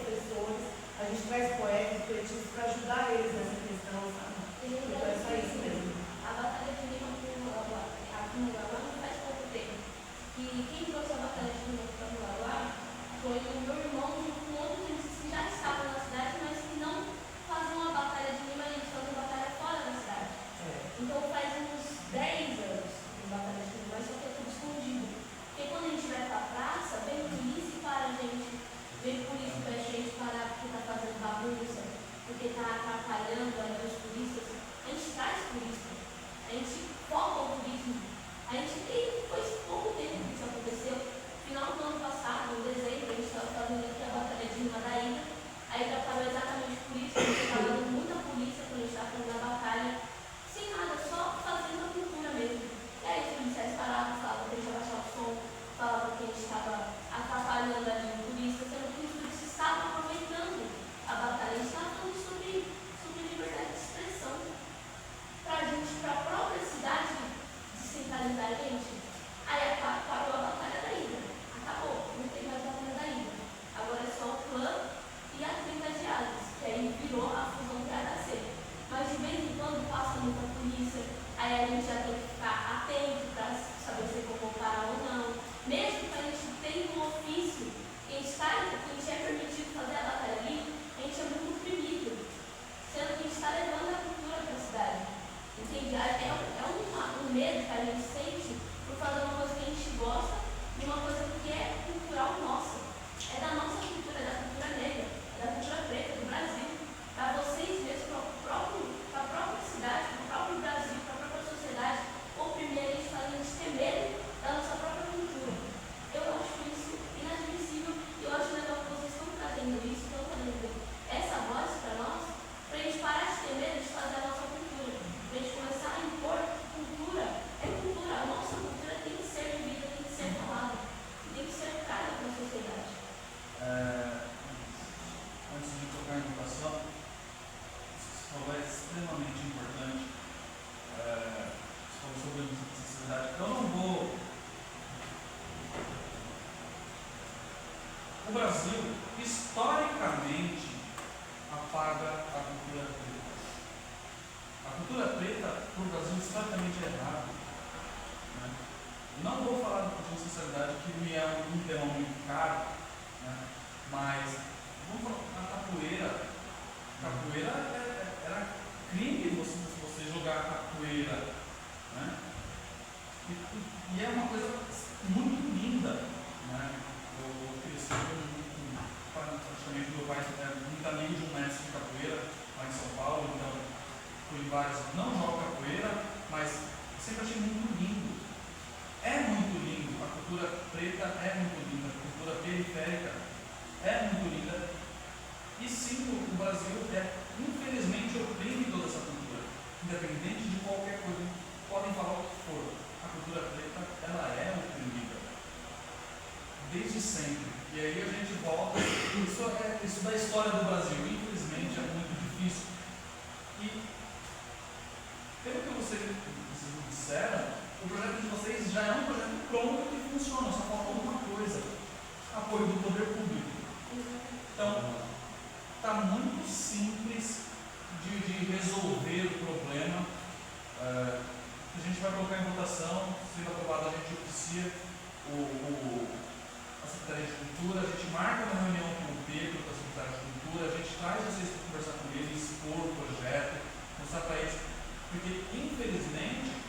justiça, aí a gente já tem que ficar atento para saber se eu vou parar ou não. Mesmo que a gente tenha um ofício, quem é permitido fazer a batalha ali, a gente é muito oprimido, sendo que a gente está levando a cultura para a cidade. Entende? Um medo que a gente sente por fazer uma coisa que a gente gosta e uma coisa que é cultural nossa. É da nossa cultura, é da cultura negra, é da cultura preta, do Brasil. Para vocês mesmos, para a própria cidade, para o próprio Brasil, para a própria sociedade, oprimir a gente, faz a gente ter medo da nossa própria cultura. Eu acho isso inadmissível e eu acho legal que vocês estão trazendo isso, estão trazendo essa voz para nós, para a gente parar de ter medo de fazer a nossa cultura, para a gente começar a impor cultura. É cultura, a nossa cultura tem que ser vivida, tem que ser falada, tem que ser cara para a sociedade. Antes de tocar em votação, você falou é extremamente importante. Você falou sobre a necessidade. Eu não vou. O Brasil, historicamente, apaga a cultura preta. A cultura preta, para o Brasil, historicamente é errada. Né? Não vou falar de ancestralidade, que me é um tema muito caro, né? Mas vamos falar, a capoeira. Capoeira era crime você jogar capoeira. Né? E é uma coisa muito linda. Né? Eu cresci praticamente, meu pai é muito amigo de um mestre de capoeira lá em São Paulo, então fui em vários, não jogo capoeira, mas sempre achei muito lindo. É muito lindo, a cultura preta é muito linda, a cultura periférica é muito linda. E sim, o Brasil infelizmente oprime toda essa cultura, independente de qualquer coisa. Podem falar o que for, a cultura preta ela é oprimida desde sempre. E aí a gente volta, isso da história do Brasil, infelizmente é muito difícil. E pelo que vocês me disseram, o projeto de vocês já é um projeto pronto que funciona, só falta uma coisa: apoio do poder público. Então, está muito simples de resolver o problema. A gente vai colocar em votação, sendo aprovado, a gente oficia a Secretaria de Cultura, a gente marca uma reunião com o Pedro, da Secretaria de Cultura, a gente traz vocês para conversar com eles, expor o projeto, mostrar para eles, porque infelizmente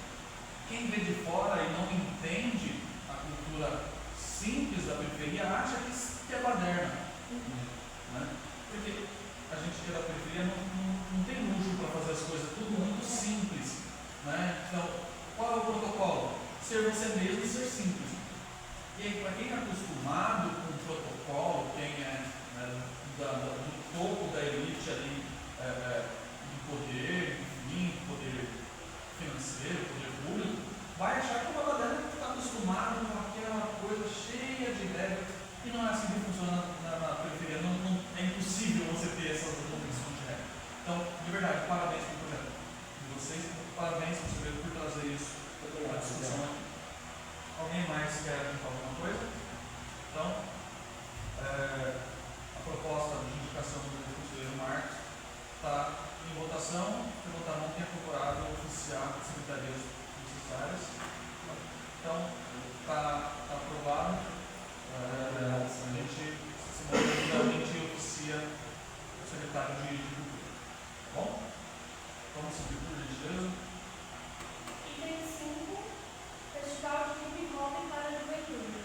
quem vê de fora e não entende a cultura simples da periferia acha que é baderna. Né? Porque a gente que é da periferia não tem luxo para fazer as coisas, tudo muito simples. Né? Então, qual é o protocolo? Ser você mesmo e ser simples. E aí, para quem é acostumado com o protocolo, quem é do topo da elite ali, do poder, enfim, poder financeiro, poder público, vai achar que o babadeiro está acostumado com aquela coisa cheia de regra, e não é assim que funciona na periferia. É impossível você ter essas condições de regra. Então, de verdade, parabéns pelo projeto de vocês, parabéns por trazer isso para a discussão aqui. Alguém mais quer falar alguma coisa? Então, a proposta de indicação do conselheiro Marcos está em votação. Levantar a mão, quem é procurado oficiar as secretarias necessárias. Então, está aprovado. A gente oficia o secretário de Cultura. Tá bom? Vamos seguir por gentileza. Item 5, Festival de Hip Hop para a Juventude.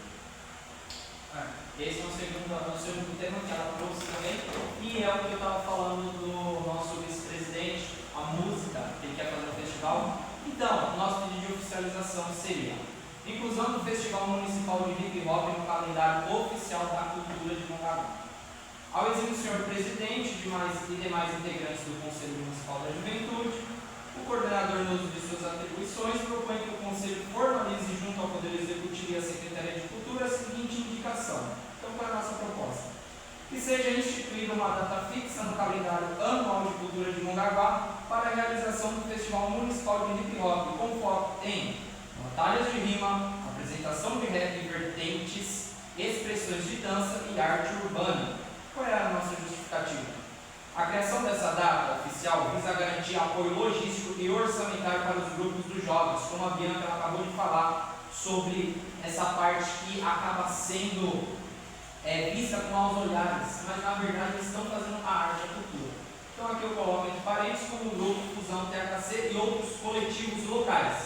Esse é o segundo tema que ela trouxe também, e é o que eu estava falando do nosso vice-presidente, a música que ele quer fazer no festival. Então, nosso pedido de oficialização seria inclusão do Festival Municipal de Hip Hop no calendário oficial da cultura de Mongaguá. Ao exímio senhor presidente e demais integrantes do Conselho Municipal da Juventude, o coordenador, no uso de suas atribuições, propõe que o Conselho formalize junto ao Poder Executivo e à Secretaria de Cultura a seguinte indicação. Então, qual é a nossa proposta? Que seja instituída uma data fixa no calendário anual de cultura de Mongaguá para a realização do Festival Municipal de Hip Hop, com foco em batalhas de rima, apresentação de rap, vertentes, expressões de dança e arte urbana. Qual é a nossa justificativa? A A criação dessa data oficial visa garantir apoio logístico e orçamentário para os grupos dos jovens, como a Bianca acabou de falar sobre essa parte que acaba sendo vista com maus olhares, mas na verdade eles estão fazendo a arte, a cultura. Então aqui eu coloco entre parênteses como o grupo Fusão THC e outros coletivos locais,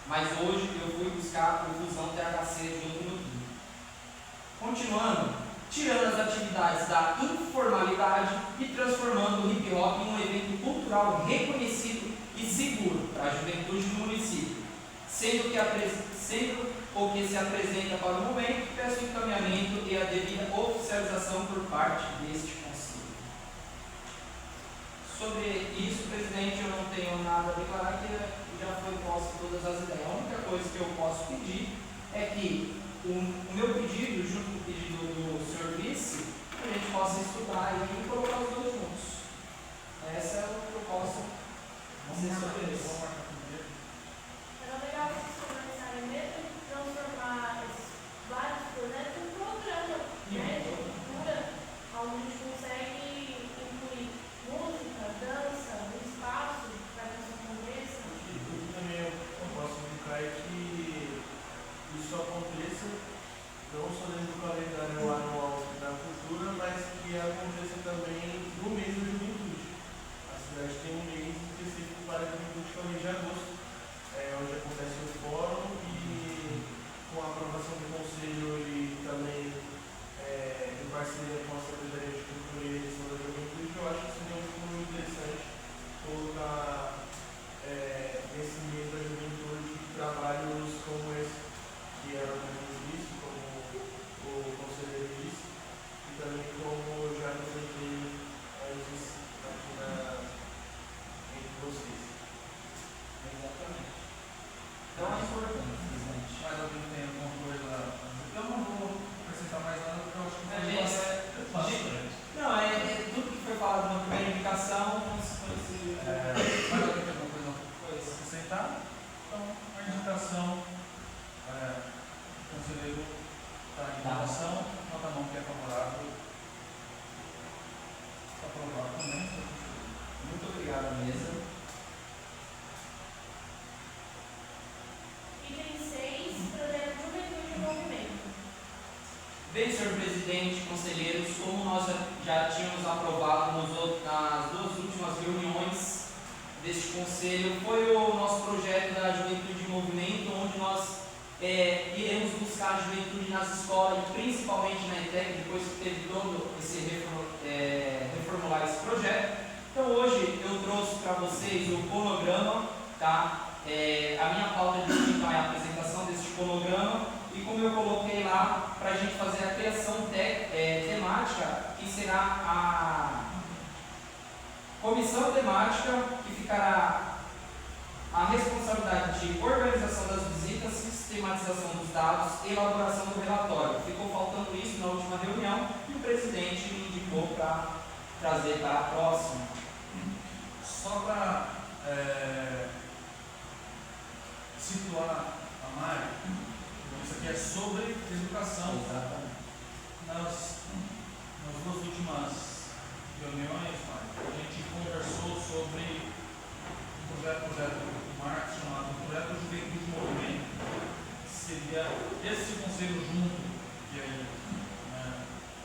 mas hoje eu fui buscar o Fusão THC junto no Quinto. Continuando, tirando as atividades da informalidade e transformando o hip hop em um evento cultural reconhecido e seguro para a juventude do município, sendo o que se apresenta para o momento, peço encaminhamento e a devida oficialização por parte deste conselho. Sobre isso, presidente, eu não tenho nada a declarar, que já foi posto todas as ideias. A única coisa que eu posso pedir é que o meu pedido, junto com o pedido do senhor vice, a gente possa estudar e colocar os dois juntos. Essa é a proposta. Vocês sobre isso. Era legal que vocês começarem mesmo de transformar esses vários projetos em programa, né, de cultura, onde a gente consegue incluir música, dança, espaço para que isso aconteça. E também eu posso indicar que isso aconteça não só dentro do calendário anual da cultura, mas que aconteça também no mês da juventude. A cidade tem um mês específico para a juventude, que é o mês de agosto, onde acontece o fórum, e com a aprovação do conselho e também em parceria com a Secretaria de Cultura e Edição da Juventude, eu acho que seria muito interessante colocar nesse mês da juventude trabalhos como esse, que era o que disse, como o conselheiro disse, e também como já apresentei antes aqui entre vocês. Exatamente. Então é importante, presidente. Mas alguém tem alguma coisa a dizer? Eu não vou acrescentar mais nada, porque eu acho que foi bastante. Não, tudo que foi falado na primeira indicação, Mas alguém tem alguma coisa a acrescentar? Então, a indicação, o conselheiro está em votação, nota a mão que é favorável. Está aprovado também. muito obrigado, mesa. Item 6, projeto Juventude em Movimento. Bem, senhor presidente, conselheiros, como nós já tínhamos aprovado nas duas últimas reuniões deste conselho, foi o nosso projeto da Juventude em Movimento, onde nós iremos buscar a juventude nas escolas, e principalmente na ETEC, depois que teve todo esse reformular esse projeto. Então hoje eu trouxe para vocês o cronograma, tá? A minha pauta de hoje então é a apresentação desse cronograma, e como eu coloquei lá, para a gente fazer a criação temática, que será a comissão temática, que ficará a responsabilidade de organização das visitas, sistematização dos dados e elaboração do relatório. Ficou faltando isso na última reunião e o presidente me indicou para trazer para a próxima. Só para situar a Mari, isso aqui é sobre educação. Exatamente. Nas duas últimas reuniões, Mari, a gente conversou sobre um projeto do Marcos chamado Projeto Juventude em Movimento. Seria esse conselho junto, e aí,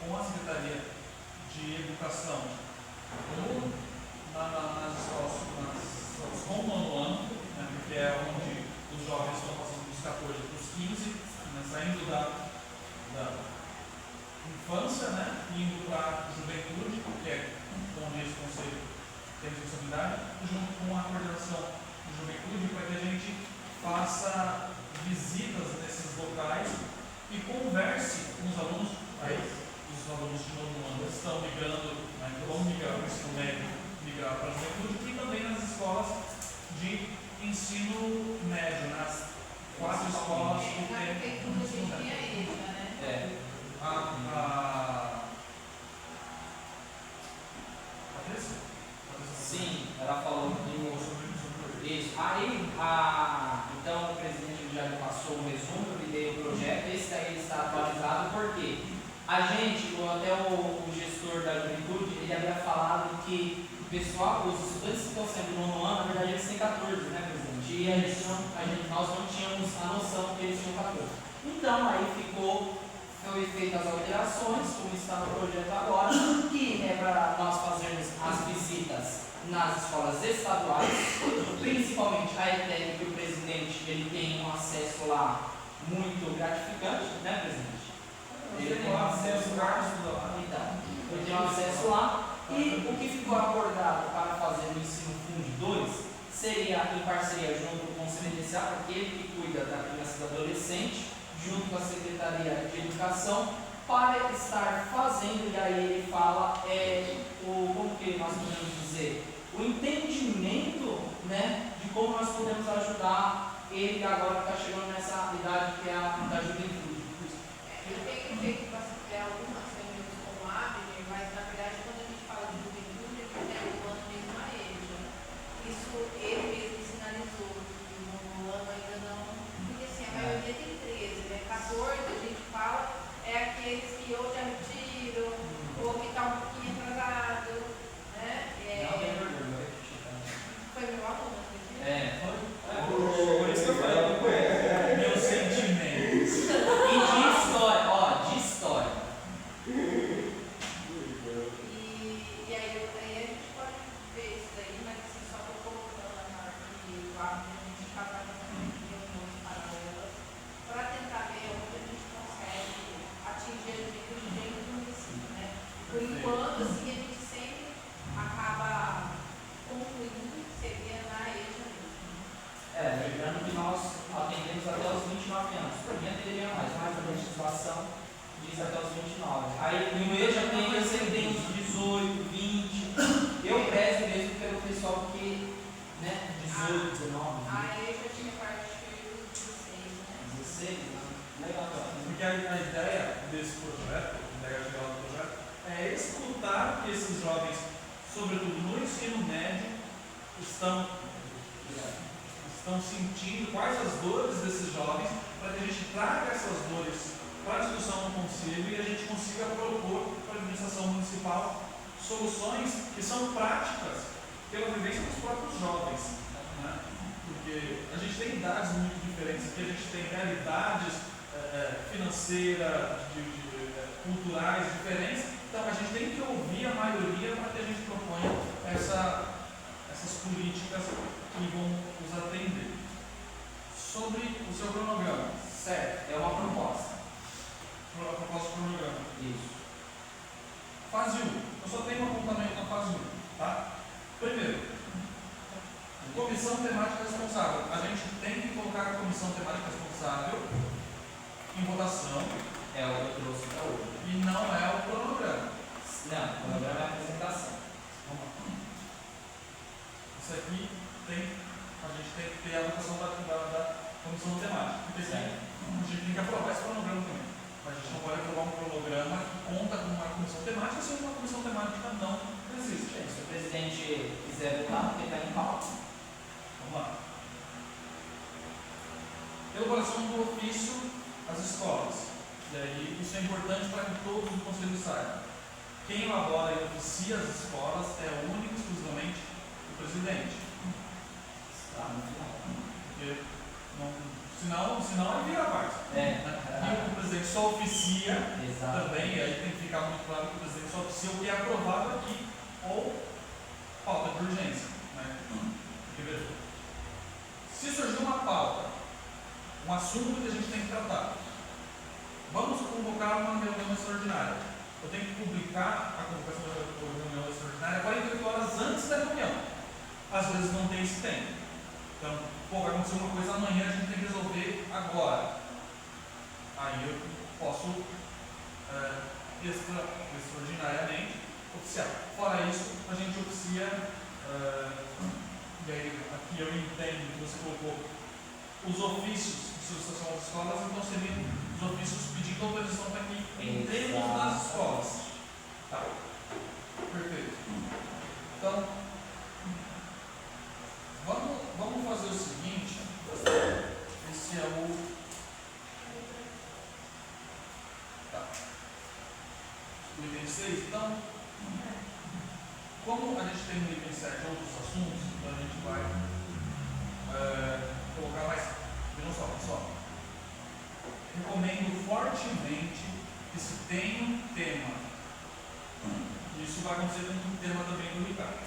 com a Secretaria de Educação, ou nas escolas com o nono ano, porque é onde os jovens estão passando dos 14 para os 15, saindo da infância, indo para a juventude, que é onde esse conselho tem responsabilidade, junto com a coordenação de juventude, para que a gente faça visitas nesses locais e converse com os alunos. Aí, os alunos de novo ano estão migrando, vão migrar para o ensino médio, migrar para a juventude, e também nas escolas de ensino médio, nas 4 escolas que tem no ensino médio. Patrícia? Sim, ela falou isso. Aí, então o presidente já me passou um resumo, eu me dei o projeto, esse daí está atualizado, porque a gente, até o gestor professor da juventude, ele havia falado que o pessoal, os estudantes que estão saindo no nono ano, na verdade eles têm 14, né, presidente? E nós não tínhamos a noção que eles tinham 14. Então, aí foi feitas as alterações, como está no projeto agora, que é para nós fazermos as visitas nas escolas estaduais, principalmente a ETEC, que o presidente ele tem um acesso lá muito gratificante, né, presidente? Ele tem um acesso lá, então, ele tem um acesso lá, e o que ficou acordado para fazer o ensino Fundo 2 seria em parceria junto com o CNDCA, aquele que cuida da criança e do adolescente, junto com a Secretaria de Educação, para estar fazendo, e aí ele fala, como que nós podemos dizer, o entendimento, né, de como nós podemos ajudar ele que agora está chegando nessa idade que é a da juventude. Eu tenho feito algumas reuniões com o Abner, mas na verdade quando a gente fala de juventude, a gente está levando mesmo a ele. Isso ele mesmo sinalizou, que no ano ainda não, porque assim, a maioria tem 13, né? 14 a gente fala, é aqueles que ou já retiram, ou que está um pouquinho atrasado, né? Foi meu aluno, acredita? Por isso que eu falei, meus sentimentos. E de história, de história. E aí a gente pode ver isso daí, mas assim, só estou colocando na hora que o Abner a gente está fazendo reuniões paralelas para tentar ver onde a gente consegue atingir a juventude dentro do município, né? Por enquanto, assim, a gente sempre acaba concluindo que seria na EJA mesmo. Lembrando que nós atendemos até os 29 anos, por mim atenderia mais, mas a legislação diz até os 29. Aí no EJA tem os 18, 20. Eu prezo mesmo pelo pessoal que, né, 18, 19. A EJA tinha parte dos 16, né? 16, né? Legal. Porque a ideia desse projeto, a ideia geral do projeto, é escutar que esses jovens, sobretudo no ensino médio, estão sentindo, quais as dores desses jovens, para que a gente traga essas dores para a discussão no conselho e a gente consiga propor para a administração municipal soluções que são práticas pela vivência dos próprios jovens, né? Porque a gente tem idades muito diferentes aqui, a gente tem realidades financeiras, culturais diferentes, então a gente tem que ouvir a maioria para que a gente proponha essas políticas que vão nos atender. Sobre o seu cronograma. Certo, é uma proposta. A proposta do cronograma. Isso. Fase 1. Eu só tenho um apontamento na fase 1. Tá? Primeiro, comissão temática responsável. A gente tem que colocar a comissão temática responsável em votação. É o que eu trouxe para hoje. E não é o cronograma. Não, o cronograma é a apresentação. Vamos lá. Isso aqui a gente tem que ter a votação da comissão temática. Porque a gente tem que aprovar esse cronograma também. Mas a gente não pode aprovar um cronograma que conta com uma comissão temática se uma comissão temática não existe. Se o presidente quiser votar, porque está em pauta. Vamos lá. Elaboração do ofício às escolas. E aí, isso é importante para que todos do conselho saibam. Quem elabora e oficia as escolas é único e exclusivamente o presidente. Está no final. Porque senão ele vira a parte. E o presidente só oficia também, e aí tem que ficar muito claro que o presidente só oficia o que é aprovado aqui, ou pauta de urgência. Né? Porque veja, se surgir uma pauta, um assunto que a gente tem que tratar, vamos convocar uma reunião extraordinária. Eu tenho que publicar a convocação da reunião extraordinária 48 horas antes da reunião. Às vezes não tem esse tempo. Então, vai acontecer uma coisa amanhã, a gente tem que resolver agora. Aí eu posso extraordinariamente oficiar. Fora isso, a gente oficia, e aí aqui eu entendo que você colocou os ofícios de solicitação às escolas, então seriam os ofícios pedindo autorização para que entremos nas escolas. Tá. Perfeito. Então, vamos fazer o seguinte. Esse é o. Tá. 36, então, fortemente que se tem um tema, isso vai acontecer com um tema também do Ricardo,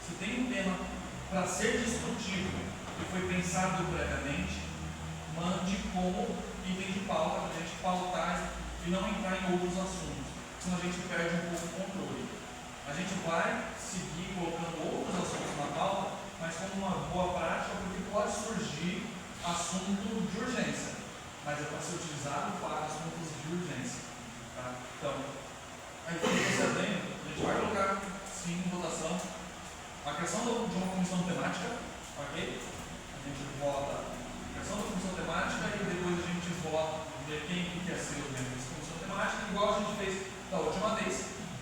se tem um tema para ser discutido e foi pensado previamente, mande como item de pauta para a gente pautar e não entrar em outros assuntos, senão a gente perde um pouco o controle. A gente vai seguir colocando outros assuntos na pauta, mas como uma boa prática, porque pode surgir assunto de urgência, mas é para ser utilizado para assuntos de urgência. Tá? Então, aí procedendo, a gente vai colocar sim em votação a criação de uma comissão temática, ok? A gente vota a criação da comissão temática e depois a gente vota ver quem quer ser os membros dessa comissão temática, igual a gente fez da última vez,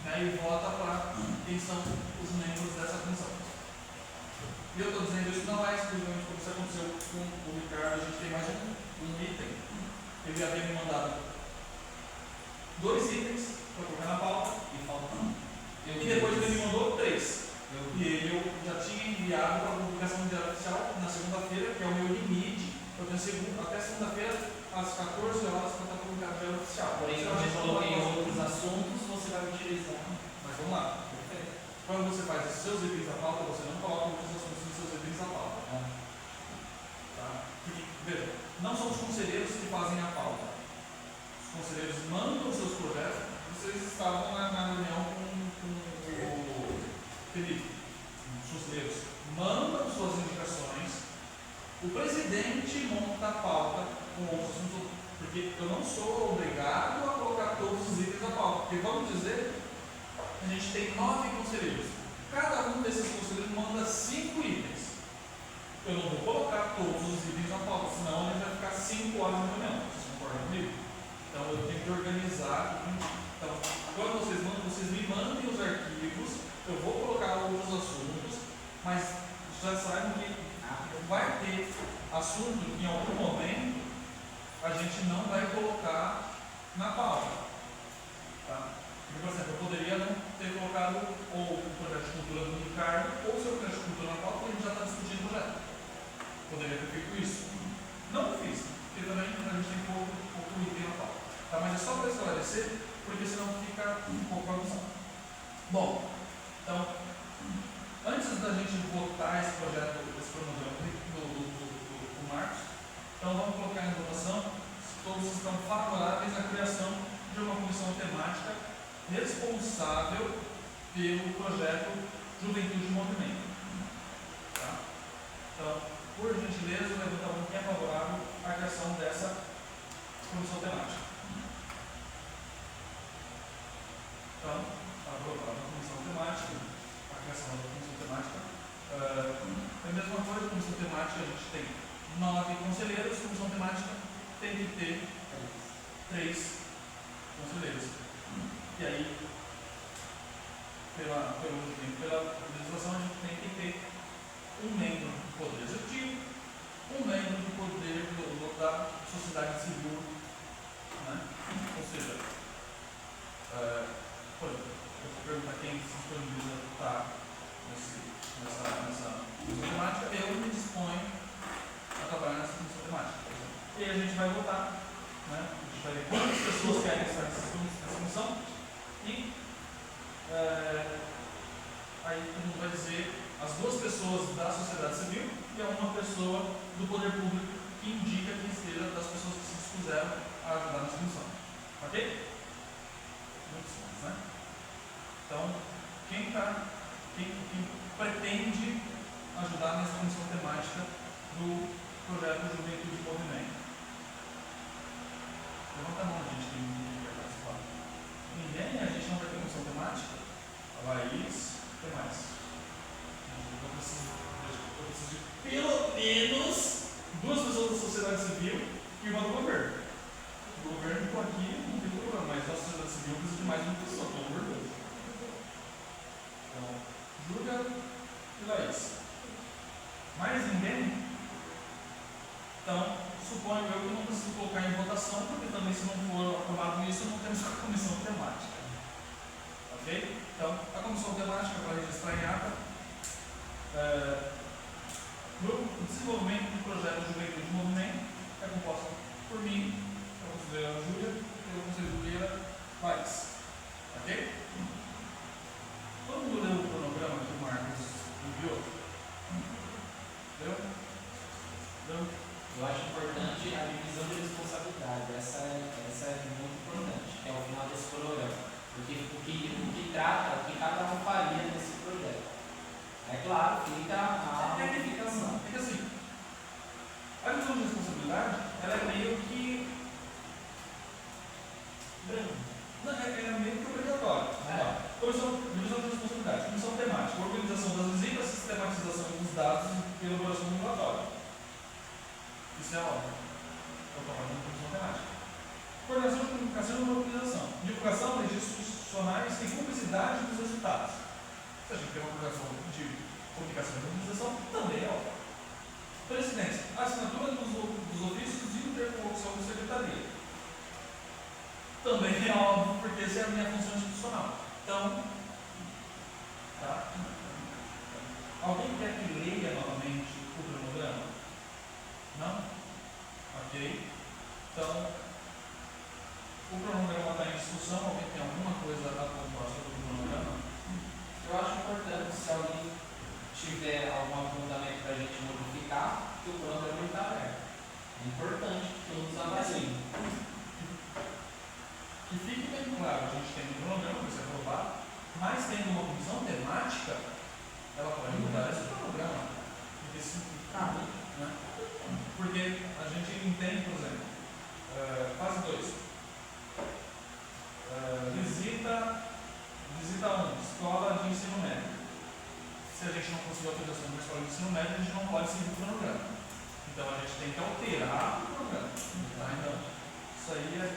né? E vota para quem são os membros dessa comissão. E eu estou dizendo isso não é exclusivamente porque isso aconteceu com o Ricardo, a gente tem mais um item. Ele havia me mandado 2 itens para colocar na pauta E falta um. e depois ele me mandou 3. E eu já tinha enviado para a publicação no Diário Oficial na segunda-feira, que é o meu limite. Eu tenho até segunda-feira, às 14 horas, para estar publicado no Diário Oficial. Porém, Então, quando a eu gente coloquei coloca outros assuntos, você vai utilizar. Mas vamos lá. Quando você faz os seus itens da pauta, você não coloca outros assuntos nos seus itens da pauta. Tá? Porque, veja, não são os conselheiros que fazem a pauta. Os conselheiros mandam os seus projetos. Vocês estavam na reunião com o Felipe. Os conselheiros mandam suas indicações. O presidente monta a pauta com outros assuntos. Porque eu não sou obrigado a colocar todos os itens da pauta. Porque vamos dizer, a gente tem 9 conselheiros. Cada um desses conselheiros manda 5 itens. Eu não vou colocar todos os itens na pauta, senão a gente vai ficar 5 horas na reunião. Vocês concordam comigo? Então eu tenho que organizar. Então, quando vocês mandam, vocês me mandem os arquivos, eu vou colocar outros assuntos, mas já saibam que vai ter assunto que em algum momento a gente não vai colocar na pauta. Tá? Por exemplo, eu poderia não ter colocado ou o projeto de cultura do Ricardo ou o seu projeto de cultura na pauta, porque a gente já está discutindo o projeto. Poderia ter feito isso. Não fiz, porque também a gente tem pouco item na pauta. Tá? Mas é só para esclarecer, porque senão fica um pouco bagunçado. Bom, então, antes da gente votar esse projeto, esse cronograma do Marcos, então vamos colocar em votação se todos estão favoráveis à criação de uma comissão temática responsável pelo projeto Juventude e Movimento. Tá? Então, por gentileza, levanta a mão quem é favorável à criação dessa comissão temática. Então, aprovada a comissão temática, a criação da comissão temática. É a mesma coisa, a comissão temática, a gente tem 9 conselheiros, a comissão temática tem que ter 3 conselheiros. E aí, pela legislação, a gente tem que ter um membro do Poder Executivo, um membro do Poder da Sociedade Civil, né? Ou seja, por exemplo, eu vou perguntar quem se disponibiliza para nessa comissão temática, eu me disponho a trabalhar nessa comissão temática. E aí a gente vai votar, né? A gente vai ver quantas pessoas querem estar nessa comissão e aí todo mundo vai dizer as 2 pessoas da sociedade civil e uma pessoa do poder público que indica que esteja das pessoas que se dispuseram a ajudar nessa comissão. Ok? Muito simples, né? Então, quem pretende ajudar nessa comissão temática do projeto Juventude e Movimento? Levanta a mão, gente, quem quer participar. Ninguém? A gente não vai ter comissão temática? A Laís, o que mais? Eu preciso de pelo menos 2 pessoas da sociedade civil e uma do governo. O governo está aqui, não tem problema, mas a sociedade civil precisa de mais uma pessoa, pelo amor de Deus. Então, Júlia e Laís. Mais ninguém? Então, suponho eu que não preciso colocar em votação, porque também se não for aprovado isso, não temos a comissão temática. Ok? Então, a comissão temática para registrar em ata, no desenvolvimento do projeto Juventude e Movimento, é composta por mim, conselheira Júlia e pela conselheira Paes. Ok? Todo mundo leu o cronograma que o Marcos enviou? Deu? Eu acho importante a divisão de responsabilidade. Essa é muito importante, que é o final desse programa. Porque o que trata, o que cada um faria nesse projeto. É claro, fica a verificação. É que assim, a divisão de responsabilidade, ela é meio que. Não, é meio que obrigatória. Divisão de responsabilidade, comissão temática, organização das visitas, sistematização dos dados e elaboração do relatório. Isso é óbvio. Eu estou falando de comissão temática. Coordenação de comunicação e organização. Divulgação de registros institucionais e publicidade dos resultados. Se a gente tem uma coordenação de comunicação e organização, também é óbvio. Presidência. Assinatura dos ofícios de interlocução da secretaria. Também é óbvio, porque essa é a minha função institucional. Então, tá? Alguém quer que leia novamente o cronograma? Não? Ok. Então, o cronograma está em discussão. Alguém tem alguma coisa a pontuar sobre o cronograma? Eu acho importante, se alguém tiver algum apontamento para a gente modificar, que o cronograma está aberto. É importante que todos avaliem. Que fique bem claro, a gente tem um cronograma que vai ser aprovado, mas tendo uma comissão temática, ela pode mudar esse cronograma. Porque simplificar, né? Porque a gente entende, por exemplo, fase 2. Visita 1, escola de ensino médio. Se a gente não conseguir autorização da escola de ensino médio, a gente não pode seguir o cronograma. Então a gente tem que alterar o cronograma. Tá? Então, isso aí é.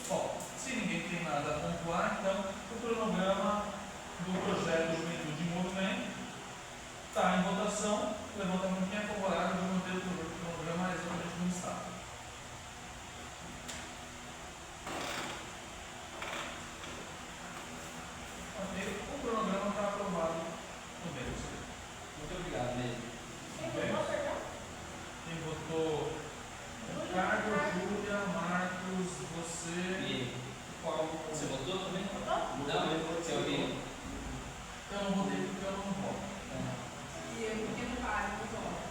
Bom, se ninguém tem nada a pontuar, então o cronograma do projeto Juventude em Movimento está em votação. Levanta a mão quem é favorável de manter o cronograma exatamente como está. Ok, o cronograma está aprovado também. Muito obrigado, mesmo. Quem votou? Ricardo, Júlia, Marcos, você E Paulo. você votou também? Não, eu votei. Alguém? Eu não votei porque eu não voto. E eu, porque não vale, não voto.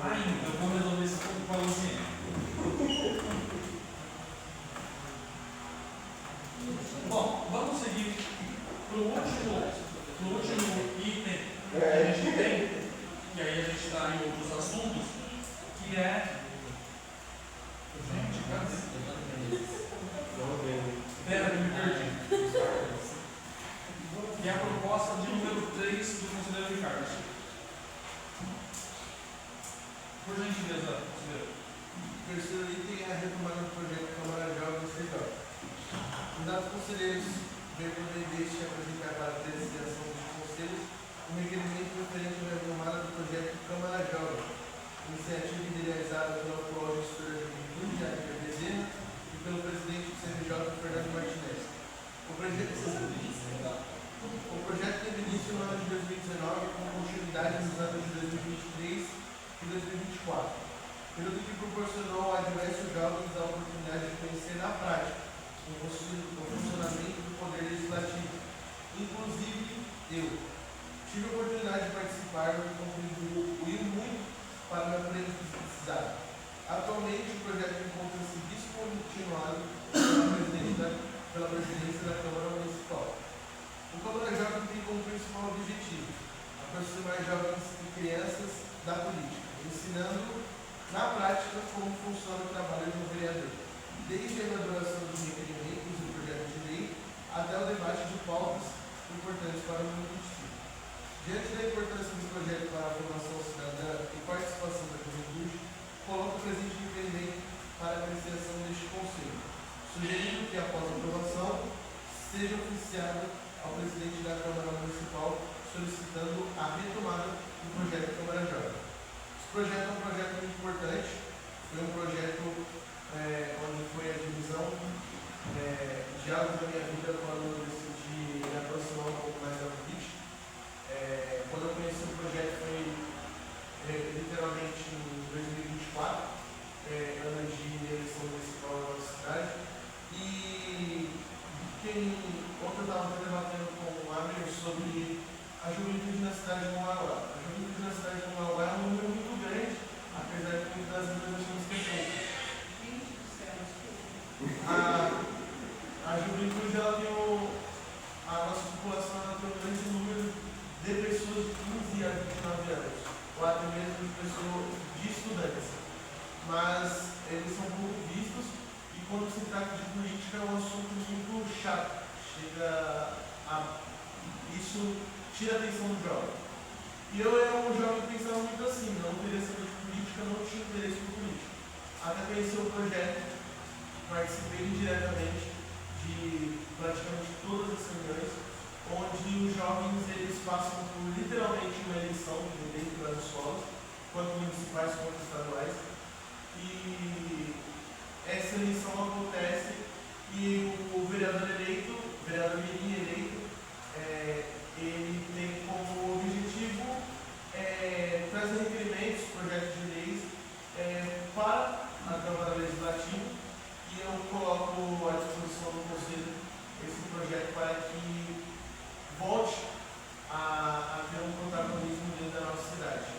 Ainda, eu vou resolver isso com o Paulozinho. Bom, vamos seguir para o último item que a gente tem, que aí a gente está em outros assuntos, que é. Gente, cadê? Pera, que me perdi. Que é a proposta de número 3 do conselheiro Ricardo. Por gentileza, conselheiro. O terceiro item é a retomada do projeto Câmara Jovem Cidade. Os dados conselheiros veio por meio deste apresentar para a apreciação dos conselhos um requerimento referente à retomada do projeto Câmara Jovem, iniciativa idealizada pelo atual gestor da Juventude, Érica Bezerra, e pelo presidente do CNJ, Fernando Martinez. O projeto teve início no ano de 2019 com continuidade nos anos de 2023 e 2024, período que proporcionou a diversos jovens a oportunidade de conhecer na prática o funcionamento do Poder Legislativo. Inclusive, eu tive a oportunidade de participar e contribuir muito para o emprego precisado. Atualmente, o projeto encontra-se descontinuado pela presidência da Câmara Municipal. O Câmara Jovem tem como principal objetivo aproximar jovens e crianças da política, ensinando na prática como funciona o trabalho do vereador, desde a elaboração dos requerimentos do projeto de lei até o debate de pautas importantes para o município. Diante da importância do projeto para a formação cidadã e participação da juventude, coloco o presente requerimento para a apreciação deste Conselho, sugerindo que, após a aprovação, seja oficiado ao presidente da Câmara Municipal solicitando a retomada do projeto Câmara Jovem. Esse projeto é um projeto muito importante, foi um projeto onde foi a divisão de algo da minha vida quando eu decidi me aproximar um pouco mais da política. Quando eu conheci o projeto foi literalmente em 2024, ano de eleição municipal. cidade. E ontem eu estava debatendo com um amigo sobre a juventude na cidade de Mauá. A juventude na cidade de Mauá é um número muito grande, apesar de muitas das vezes nós temos questões. Gente do céu, desculpa. A juventude, a nossa população ela tem um grande número de pessoas de 15 a 29 anos, ou até mesmo de estudantes. Mas eles são pouco vistos e quando se trata de política é um assunto muito chato. Isso tira a atenção do jovem. E eu era um jovem que pensava muito assim, não queria saber de política, não tinha interesse por política. Até conhecer o projeto, participei diretamente de praticamente todas as reuniões, onde os jovens eles passam por literalmente uma eleição dentro das escolas, quanto municipais quanto estaduais, e essa eleição acontece e o vereador Mirim eleito, ele tem como objetivo trazer requerimentos, projetos de leis para a Câmara Legislativa, e eu coloco à disposição do Conselho esse projeto para que volte a ter um protagonismo dentro da nossa cidade,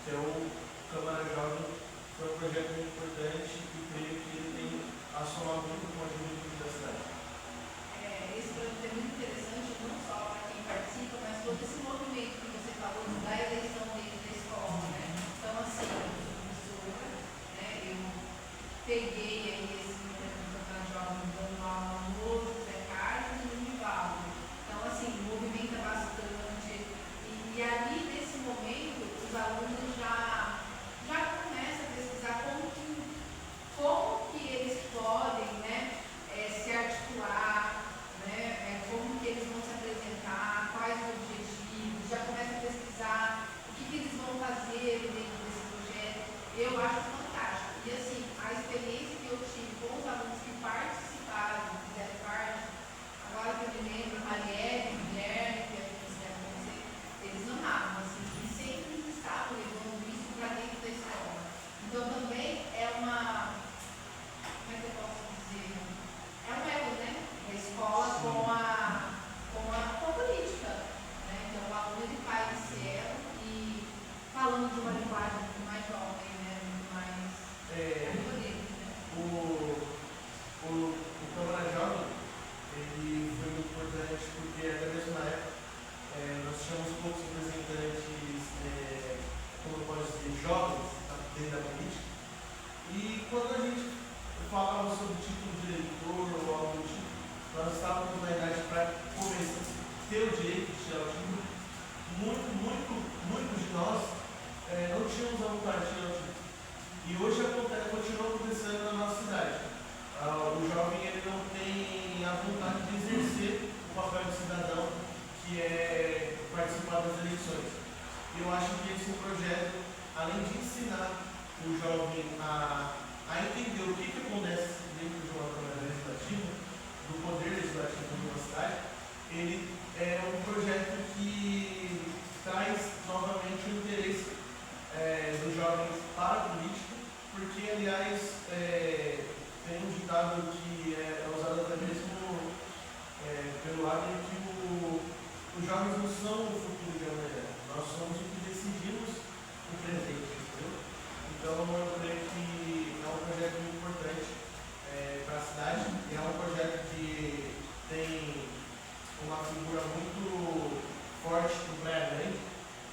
que é o Câmara Jovem. Foi um projeto muito importante e creio que ele tem a somar muito com a juventude da cidade. Esse projeto é muito interessante, não só para quem participa, mas todo esse movimento que você falou da eleição dentro da escola, né? Então, assim, eu sou professora, né? Eu peguei aí esse movimento do Câmara Jovem dando aula no José Carlos e no Nivaldo. Então, assim, movimenta bastante. E ali, nesse momento, os alunos já começam a pesquisar como que eles podem, né, se articular, né, como que eles vão se apresentar, quais os objetivos, já começam a pesquisar o que eles vão fazer dentro desse projeto. Eu acho fantástico. E assim, a experiência que eu tive com os alunos que participaram, que fizeram parte, agora que eu me lembro, Marielle, Guilherme, que fizeram acontecer, eles amavam, assim, e sempre estavam levando isso para dentro da escola. Então também é uma, como é que eu posso dizer? É um elo, né? A escola com a política. Né? Então o aluno ele faz esse elo e falando de uma linguagem muito mais jovem, né? Muito mais bonito, né? O Câmara Jovem ele foi muito importante porque até mesmo na época nós tínhamos poucos representantes, como eu posso dizer, jovens dentro da política. E quando a gente falava sobre o título de eleitor ou algo do tipo, nós estávamos na idade para começar a ter o direito de tirar o título. Muitos de nós não tínhamos a vontade de tirar o título. E hoje continua acontecendo na nossa cidade. O jovem ele não tem a vontade de exercer o papel de cidadão, que é participar das eleições. E eu acho que esse projeto, além de ensinar o jovem a entender o que acontece dentro de uma Câmara Legislativa, do poder legislativo de uma cidade, ele é um projeto que traz novamente o interesse dos jovens para a política, porque, aliás, tem um ditado que é usado até mesmo pelo Agner, que os jovens não são o futuro de amanhã, nós somos o que decidimos o presente, entendeu? Então, eu creio que é um projeto muito importante para a cidade, e é um projeto que tem uma figura muito forte no Brealand.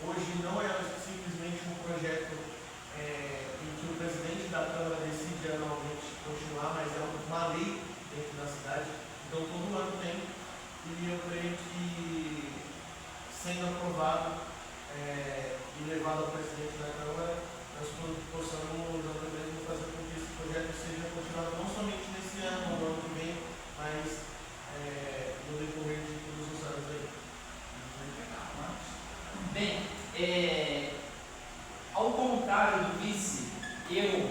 Hoje não é simplesmente um projeto em que o presidente da Câmara decide anualmente continuar, mas é uma lei dentro da cidade. Então todo ano tem, e eu creio que sendo aprovado e levado ao presidente da Câmara, nós possamos mesmo fazer com que esse projeto seja continuado não somente nesse ano, no ano que vem, mas no decorrer de todos os anos aí. Bem, ao contrário do vice, eu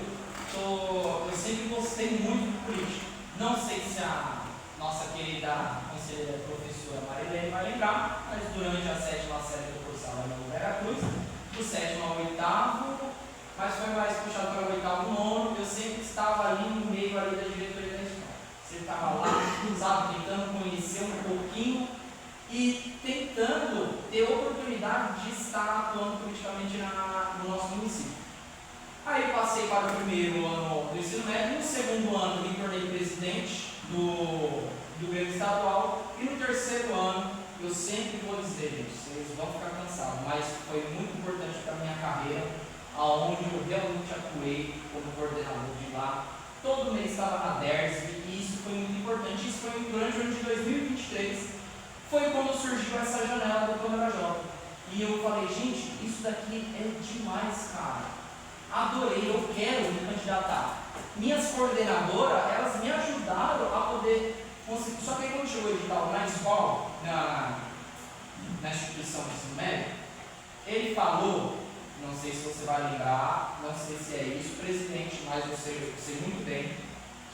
sempre gostei muito de política. Não sei se a nossa querida conselheira professora Marilene vai lembrar, mas durante a 7ª série do cursava no Veracruz, do 7º ao 8º, mas foi mais puxado para o 8º, 9º, eu sempre estava ali no meio ali da diretoria da escola. estava lá, sabe, tentando conhecer um pouquinho e tentando ter oportunidade de estar atuando politicamente no nosso município. Aí passei para o primeiro ano do ensino médio, no segundo ano me tornei presidente do Grêmio Estadual e no terceiro ano, eu sempre vou dizer, gente, vocês vão ficar cansados, mas foi muito importante para a minha carreira, aonde eu realmente atuei como coordenador de lá. Todo mês estava na DERSB e isso foi muito importante. Isso foi durante o ano de 2023, foi quando surgiu essa janela da Câmara Jovem. E eu falei, gente, isso daqui é demais, cara. Adorei, eu quero me candidatar. Minhas coordenadoras, elas me ajudaram a poder conseguir. Só que aí quando chegou o edital na escola, na instituição de ensino médio, ele falou, não sei se você vai lembrar, não sei se é isso, presidente, mas eu sei muito bem,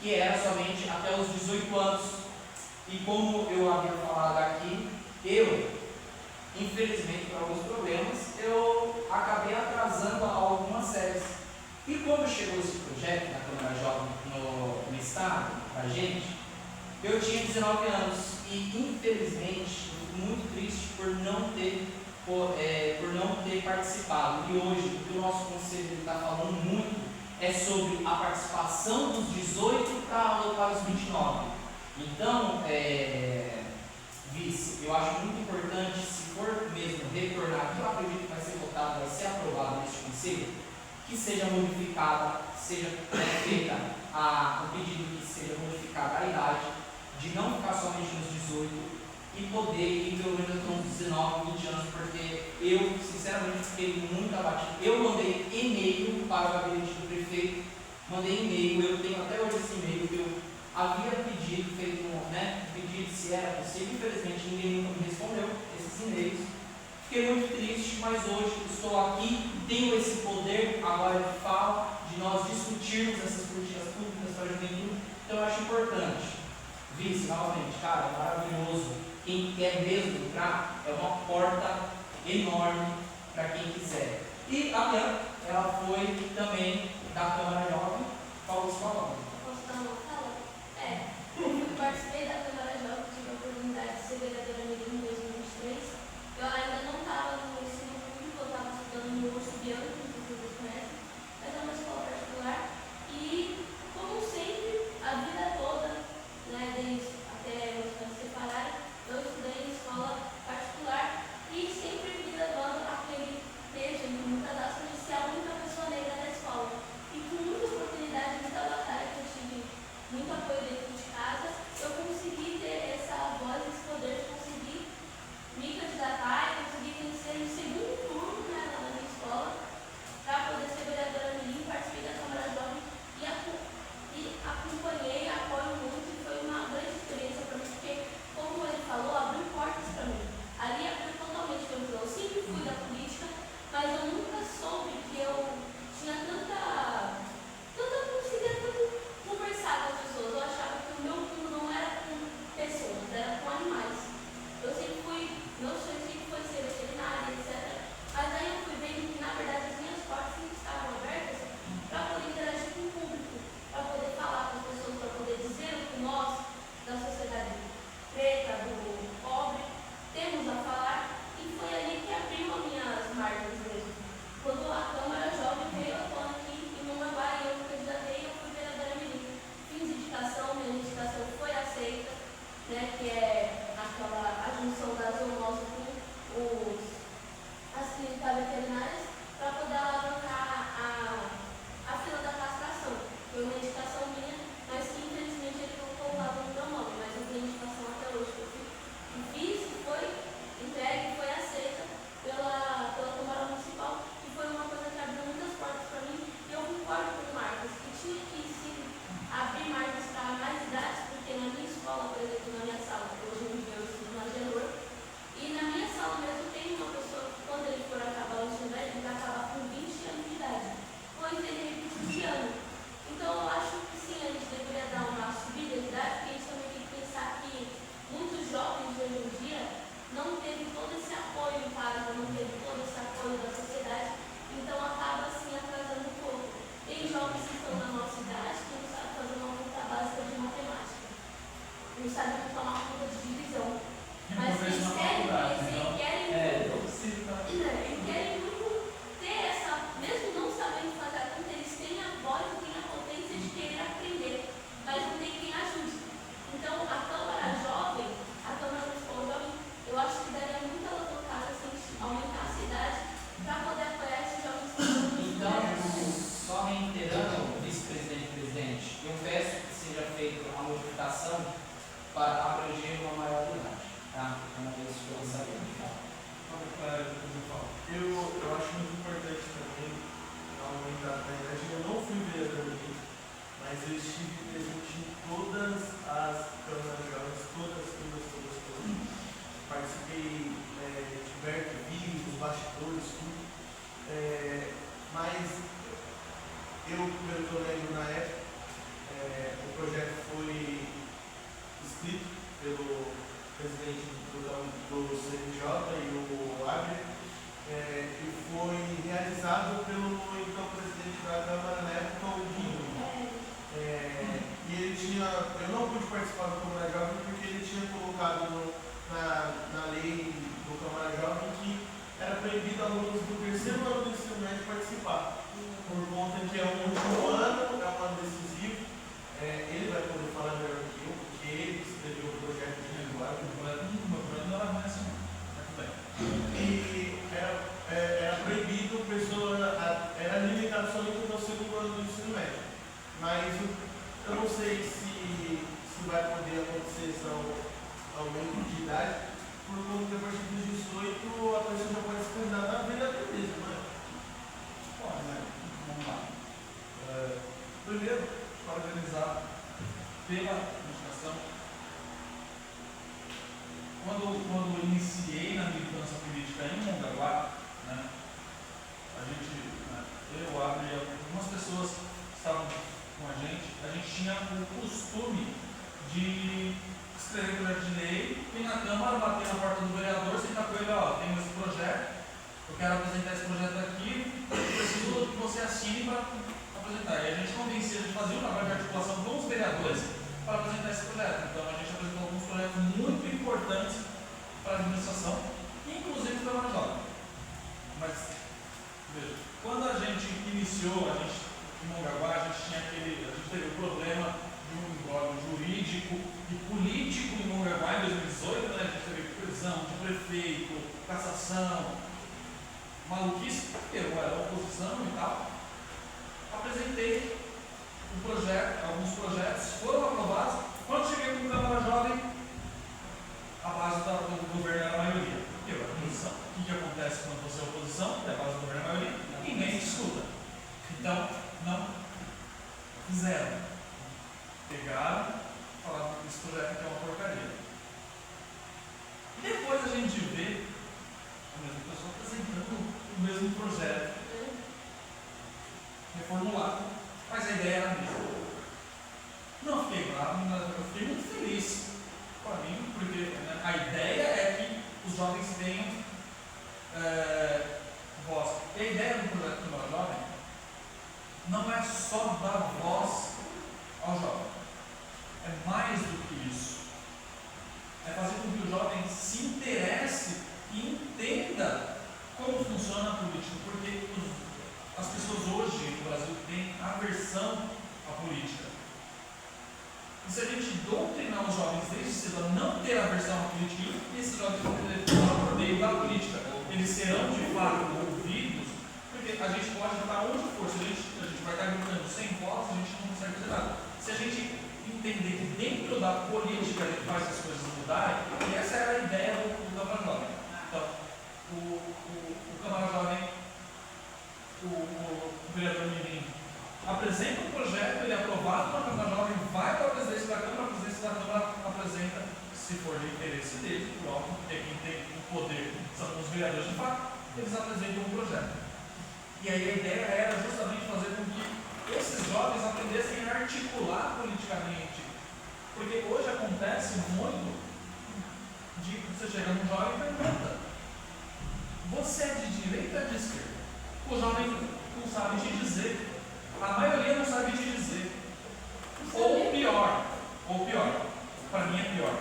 que era somente até os 18 anos. E como eu havia falado aqui, eu, infelizmente por alguns problemas, eu acabei atrasando algumas séries. E quando chegou esse projeto da Câmara Jovem no estado, pra gente, eu tinha 19 anos e infelizmente muito triste por não ter participado. E hoje o que o nosso conselho está falando muito é sobre a participação dos 18 para os 29. Então, vice, eu acho muito importante, se for mesmo retornar, que eu acredito que vai ser votado, vai ser aprovado neste conselho, que seja modificada, seja feita o pedido que seja modificada a idade, de não ficar somente nos 18 e poder ir pelo menos com uns 19, 20 anos, porque eu, sinceramente, fiquei muito abatido. Eu mandei e-mail para o gabinete do prefeito, mandei e-mail, eu tenho até hoje esse e-mail, que eu havia pedido, feito pedido se era possível, infelizmente ninguém nunca me respondeu esses e-mails. Fiquei muito triste, mas hoje estou aqui, tenho esse poder agora de fala, de nós discutirmos essas políticas públicas para a juventude, então eu acho importante. Vice, novamente, cara, é maravilhoso. Quem quer mesmo entrar, é uma porta enorme para quem quiser. E a Bianca, ela foi também da Câmara Jovem, falou os palavras. Posso dar uma fala? Eu participei da Câmara Jovem, tive a oportunidade de ser vereadora em 2023. Eu ainda não estava no ensino público, eu estava estudando no Urso Bianco, não sei se vocês conhecem, mas é uma escola particular. E, como sempre, a vida toda, desde até meus pais se separarem, eu estudei em escola particular e sempre me levando aquele peso, muitas aspas, de ser a única pessoa negra da escola. E com muita pelo que eu lembro na época, o projeto foi escrito pelo presidente do CNJ e o Abner, e foi realizado pelo então presidente da Câmara na época, o Guinho. E ele tinha, eu não pude participar do Câmara Jovem porque ele tinha colocado na lei do Câmara Jovem que era proibido alunos do terceiro ano do ensino médio participar, por conta que é um último ano, é um ano decisivo. Ele vai poder falar melhor do que eu, porque ele escreveu o projeto de linguagem. E era proibido, era limitado somente ao segundo ano do ensino médio. Mas eu não sei se vai poder acontecer esse aumento de idade, por conta que a partir dos 18 a pessoa já pode se candidatar a vereador mesmo, não é? Pode, né? Vamos lá. Primeiro, para organizar pela educação, quando iniciei na militância política em Mongaguá, né, eu, Abner e algumas pessoas que estavam com a gente tinha o costume de escrever projeto de lei, ir na Câmara, bater na porta do vereador, sentar com ele, ó, tenho esse projeto, eu quero apresentar esse projeto aqui, eu preciso que você assine para apresentar. E a gente convencia de fazer um trabalho de articulação com os vereadores para apresentar esse projeto. Então a gente apresentou alguns projetos muito importantes para a administração, inclusive para a Jovem. Mas, veja, quando a gente iniciou, em Mongaguá, a gente teve o problema de um embróglio jurídico e político em Mongaguá em 2018, né? A gente teve prisão de prefeito, cassação, maluquice, porque eu era oposição e tal. Apresentei um projeto, alguns projetos foram aprovados. Quando cheguei com o Câmara Jovem, a base do governo era a maioria. Eu era oposição. O que acontece quando você é oposição? É a base do governo é a maioria. Ninguém discuta. Então, não fizeram. Pegaram, falaram que esse projeto aqui é uma porcaria. Depois a gente vê a mesma pessoa apresentando o mesmo projeto, reformulado, mas a ideia era a mesma. Não fiquei bravo, mas eu fiquei muito feliz para mim, porque a ideia é que os jovens tenham voz. E a ideia do projeto Câmara Jovem não é só dar voz ao jovem, é mais do que isso. É fazer com que o jovem se interesse e entenda como funciona a política, porque as pessoas hoje no Brasil têm aversão à política. E se a gente doutrinar os jovens desde cedo a não ter aversão à política, e esses jovens vão ter o meio da política, eles serão de fato ouvidos, porque a gente pode estar onde for, se a gente vai estar gritando sem voz, a gente não consegue fazer nada. Se a gente entender que dentro da política a gente faz as coisas mudarem, e essa era a ideia do Câmara Jovem. Então, o Câmara Jovem, o vereador Mirim apresenta um projeto, ele é aprovado pela Câmara Jovem, vai para a presidência da Câmara, a presidência da Câmara apresenta, se for de interesse dele, próprio, porque quem tem o poder são os vereadores de fato, eles apresentam um projeto. E aí a ideia era justamente fazer com que esses jovens aprendessem a articular politicamente. Porque hoje acontece muito de você chega num jovem e pergunta: você é de direita ou de esquerda? O jovem não sabe te dizer. A maioria não sabe te dizer. Ou pior, para mim é pior.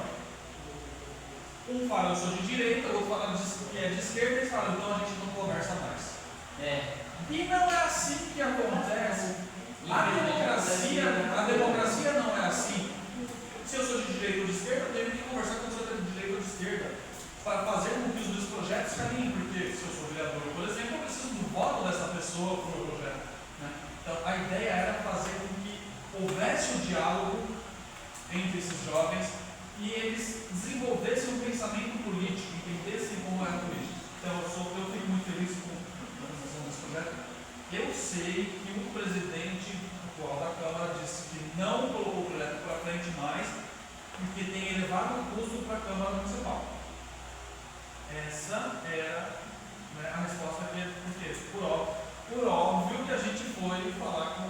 Um fala eu sou de direita, o outro fala que é de esquerda, e fala então a gente não conversa mais. E não é assim que acontece. A democracia não é assim. Se eu sou de direita ou de esquerda, eu tenho que conversar com o outro de direita ou de esquerda para fazer com que os dois projetos caminhem, porque se eu sou vereador, por exemplo, eu preciso do voto dessa pessoa para o meu projeto. Né? Então a ideia era fazer com que houvesse um diálogo entre esses jovens e eles desenvolvessem um pensamento político, entendessem como é a política. Então eu fico muito feliz com a realização desse projeto. Eu sei que o presidente atual da Câmara disse que não colocou o projeto para frente mais, porque tem elevado o custo para a Câmara Municipal. Essa era a resposta que, porque, por óbvio que a gente foi falar com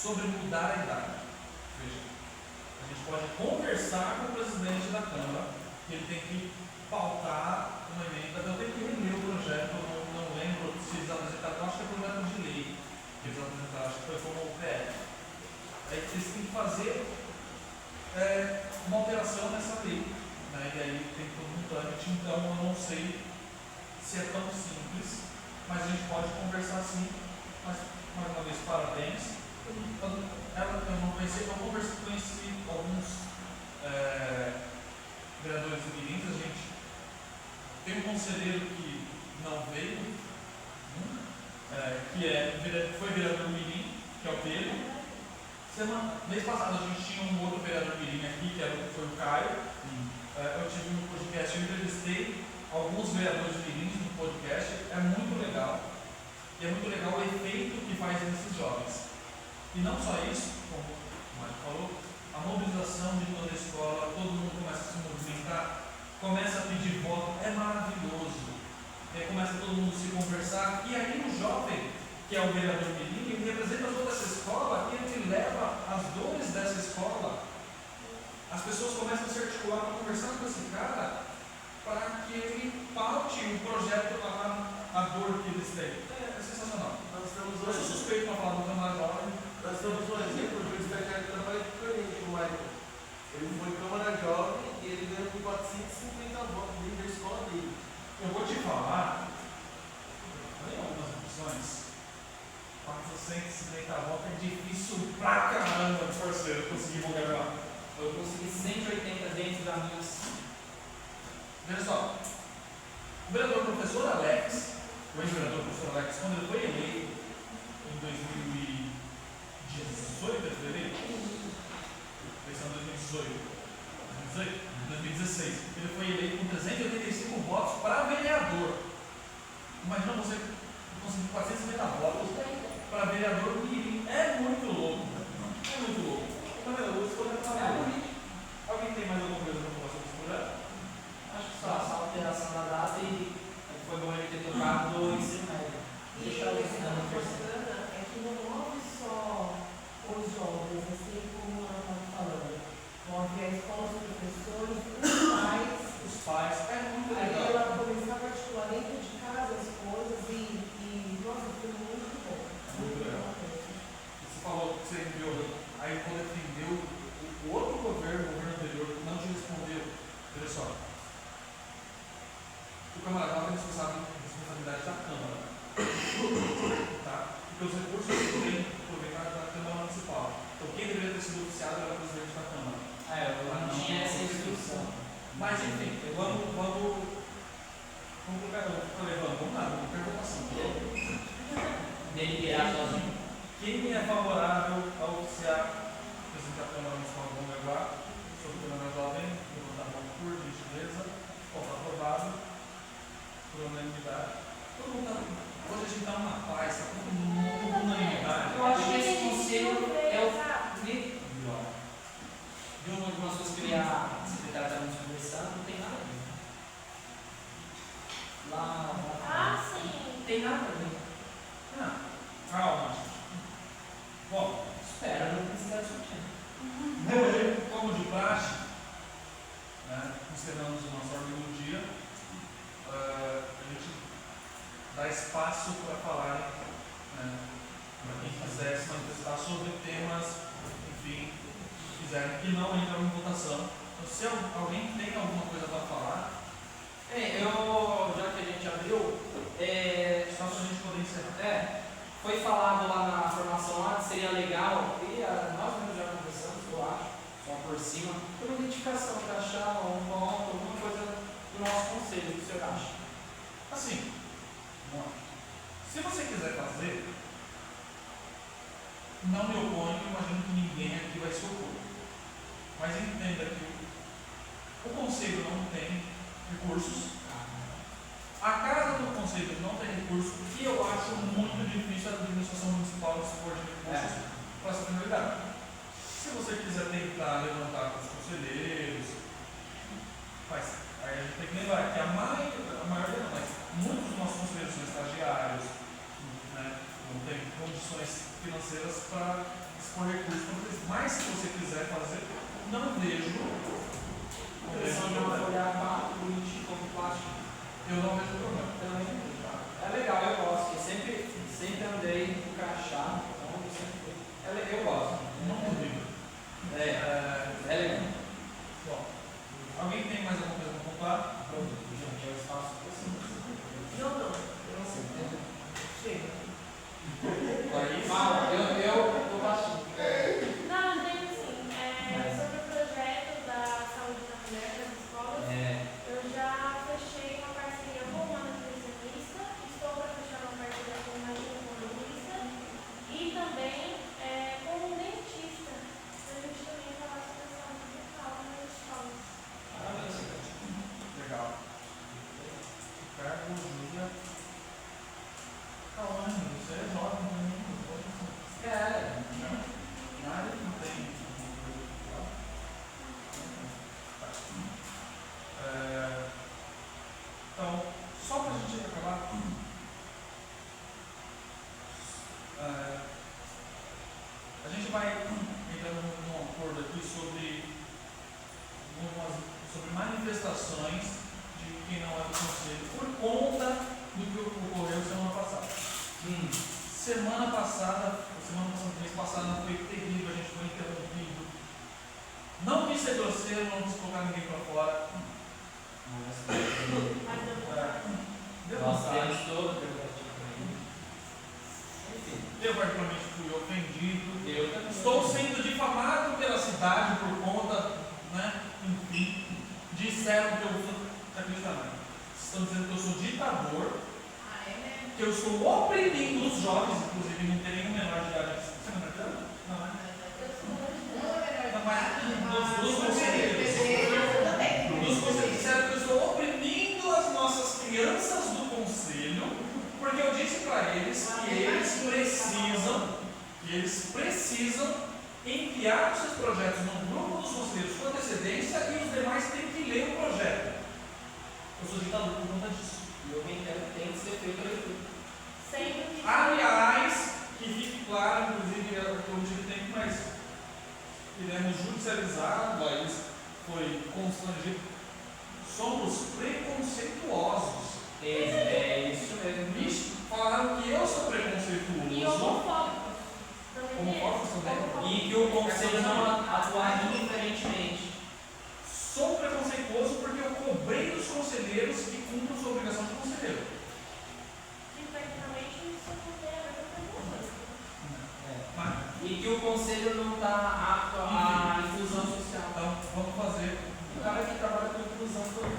sobre mudar a idade. Veja, a gente pode conversar com o presidente da Câmara, que ele tem que pautar uma emenda. Eu tenho que reler o projeto, eu não lembro se eles apresentaram, eu acho que é projeto de lei que eles apresentaram, acho que foi como o PF. Aí eles têm que fazer uma alteração nessa lei, né? E aí tem todo um trâmite, então eu não sei se é tão simples, mas a gente pode conversar sim. Mas, mais uma vez, parabéns. Eu não conheci, eu conheci alguns vereadores mirins. A gente tem um conselheiro que não veio, que foi vereador mirim, que é o Pedro. Mês passado a gente tinha um outro vereador mirim aqui, foi o Caio. Eu tive um podcast, eu entrevistei alguns vereadores mirins no podcast. É muito legal. E é muito legal o efeito que faz nesses jovens. E não só isso, como o Mário falou, a mobilização de toda a escola, todo mundo começa a se movimentar, começa a pedir voto, é maravilhoso. E aí começa todo mundo a se conversar, e aí o jovem, que é o vereador mirim, ele representa toda essa escola e ele leva as dores dessa escola. As pessoas começam a se articular para conversar com esse cara, para que ele paute o projeto, a dor que eles têm. É sensacional. Eu sou suspeito para falar do Câmara Jovem. Nós temos um exemplo de um estagiário que trabalha diferente, o Michael. Ele foi Câmara Jovem e ele ganhou por 450 votos dentro da escola dele. Eu vou te falar, tem algumas opções. 450 votos é difícil pra caramba, parceiro, conseguir gravar. Eu consegui 180 dentro das minhas. Veja só, o vereador professor Alex, o ex-vereador professor Alex, quando ele foi eleito em 2018, eleição 2016, ele foi eleito com 385 votos para vereador. Imagina você conseguir 450 votos para vereador mirim. É muito louco. É muito louco. Mas eu vou escolher para bonito. Alguém tem mais alguma coisa para falar sobre esse projeto? Acho que só essa alteração da data e foi bom ele ter tocado do ensino médio. E Deixa eu uma coisa ensinar bacana é que não houve só os jovens, assim como ela estava falando. Houve a escola, os professores, Os pais. É muito aí legal. ela começava a articular dentro de casa as coisas e nossa, foi muito bom. Muito legal. Você falou que você enviou, aí quando defendeu o outro governo, o governo anterior, que não te respondeu. Veja só. O camarada tem responsabilidade da Câmara. Tá? Porque os recursos que vêm aproveitados da Câmara Municipal. Então quem deveria ter sido oficiado era o presidente da Câmara. eu não tinha essa instrução. Mas enfim, vamos lá, vamos ter votação. Deliberar sozinho. Quem é favorável a oficiar o presidente da Câmara Municipal do Mongaguá sobre o Câmara Jovem, levantar a mão por gentileza, está aprovado por unanimidade. Todo mundo hoje a gente está uma paz, está todo mundo com unanimidade. Eu acho que esse conselho é o melhor. De umas coisas que a secretária estava nos conversando, não tem nada a ver. Lá. sim. Não tem nada a ver. Não, calma, gente. Bom, Espera, não precisa discutir. como de praxe, né, encerramos o nosso órgão do dia. A gente dá espaço para falar, né, para quem quiser se manifestar sobre temas, enfim, que quiserem, que não entram em votação. Então, se alguém tem alguma coisa para falar, Já que a gente abriu, só para a gente poder encerrar. foi falado lá na formação lá que seria legal, e nós mesmos já conversamos, eu acho, só por cima, por identificação, achar um ponto, alguma coisa do nosso conselho, o que o senhor acha? Assim, bom, se você quiser fazer, não me oponho, imagino que ninguém aqui vai se opor. Mas entenda que o conselho não tem recursos, a casa do conselho não tem recursos, e eu acho muito difícil a administração municipal dispor de recursos para essa finalidade. Se você quiser tentar levantar com os conselheiros, faz. Aí a gente tem que lembrar que a maioria não, mas muitos dos nossos conselheiros são estagiários, né, não tem condições financeiras para dispor recursos para isso. Mas se você quiser fazer, não vejo problema. Olhar para o lixo como plástico. Eu não vejo problema. É legal, eu gosto. Eu sempre andei com crachá, então eu sempre. Eu gosto. Não duvido. É legal. Bom, alguém tem mais alguma coisa para contar? Gente, é o espaço Não. Chega. Fala, eu tô baixinho. Não, eu tenho sim. Sobre o projeto da saúde da mulher das escolas, eu já fechei uma parceria com uma nutricionista, estou para fechar uma parceria com uma ginecologista e também com um dentista, para a gente também falar sobre a saúde bucal nas escolas. Parabéns. Legal. Ricardo, Júlia. Calma, você é jovem também. Nada que não tem. Então, só para a gente acabar, a gente vai entrando num acordo aqui sobre manifestações de quem não é do conselho por conta do que ocorreu semana passada. Mês passado foi terrível, a gente foi interrompido. Não quis ser grosseiro, não quis colocar ninguém para fora. Deu Nós vontade. temos todo o Eu particularmente fui ofendido. Eu também. Estou sendo difamado pela cidade por conta, enfim, disseram que eu sou. Estão dizendo que eu sou ditador, que eu estou oprimindo os jovens, inclusive não tem nenhum menor de idade. Você não acredita? Não, né? Não, mas dos conselheiros. Dos conselheiros disseram que eu estou oprimindo as nossas crianças do conselho, porque eu disse para eles que eles precisam enviar os seus projetos no grupo dos conselheiros com antecedência e os demais têm que ler o projeto. Eu sou ditador por conta disso. E eu reitero que tem que ser feito a leitura. Aliás, que fique claro, inclusive, eu não tive tempo, mas iremos judicializado, aí foi constrangido. Somos preconceituosos. É isso mesmo. Me falaram que eu sou preconceituoso. E homofóbicos. Homofóbicos também. E que o conselho não atuar indiferentemente. Sou preconceituoso porque eu cobrei dos conselheiros que cumprem sua obrigação de conselheiro. Que tecnicamente isso não tem a ver com Mas, E que o conselho não está apto à inclusão social. então, vamos fazer. O cara que trabalha com inclusão todo.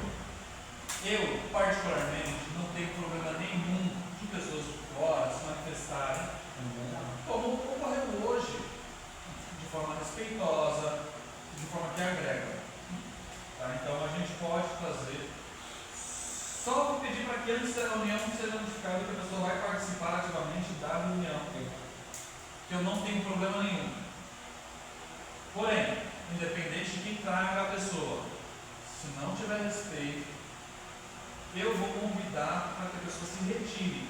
Eu, particularmente, não tenho problema nenhum de pessoas de fora se manifestarem, como ocorreu hoje, de forma respeitosa, de forma que agrega. Tá? Então a gente pode fazer. Só vou pedir para que antes da reunião seja notificado que a pessoa vai participar ativamente da reunião. Que eu não tenho problema nenhum. Porém, independente de quem traga a pessoa, se não tiver respeito, eu vou convidar para que a pessoa se retire.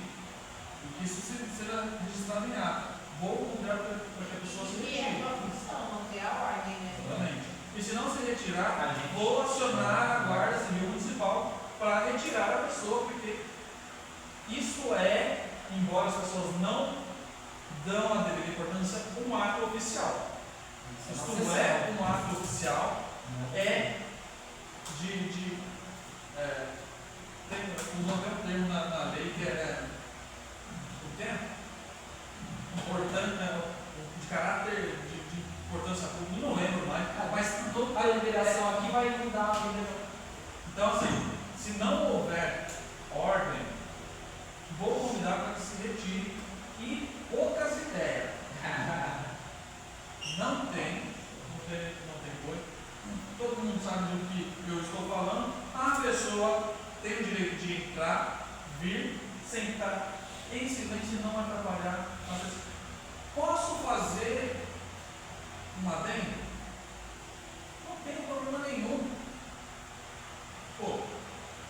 E que isso seja registrado em ato. Vou convidar para que a pessoa se E é retire. uma função, manter a ordem, né? Exatamente. E se não se retirar, vou acionar a Guarda Civil Municipal para retirar a pessoa, porque isso é, embora as pessoas não dão a devida importância, um ato oficial. Isto é um ato oficial, usam até um termo na lei que o tempo importante, de caráter de importância pública, não lembro mais, mas A liberação aqui vai mudar a vida. então assim, se não houver ordem, vou convidar para que se retire e poucas ideias. Não tem coisa. Todo mundo sabe do que eu estou falando. A pessoa tem o direito de entrar, vir, sentar em silêncio e não atrapalhar a pessoa. Posso fazer uma adendo? Não tem problema nenhum. Pô,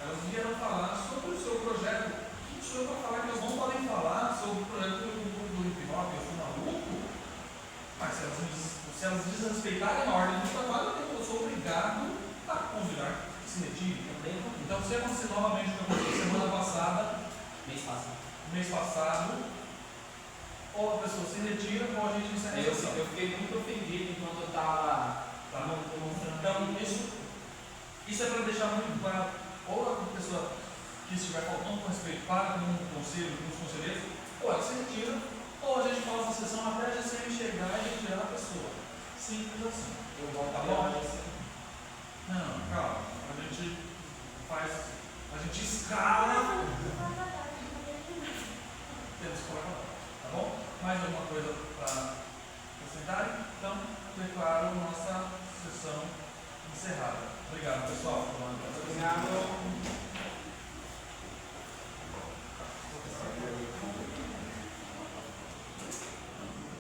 elas vieram falar sobre o seu projeto. Quem sou eu para falar que elas não podem falar sobre o projeto do hipnose? Eu sou maluco? precisa respeitar a ordem do trabalho, eu sou obrigado a convidar que se retire. Então, se acontecer novamente o que aconteceu semana passada, mês passado, ou a pessoa se retira ou a gente encerra a sessão. Eu fiquei muito ofendido enquanto eu estava mostrando. Então, isso é para deixar muito claro, ou a pessoa que estiver faltando com respeito para com o conselho, com os conselheiros, ou ela se retira, ou a gente faz a sessão até a GCM chegar e retirar a pessoa. Simples assim. Eu volto Tá a bom? você. Não, calma. A gente escala. Temos que colocar, tá bom? Mais alguma coisa para acrescentar? Então, declaro nossa sessão encerrada. Obrigado, pessoal. Obrigado.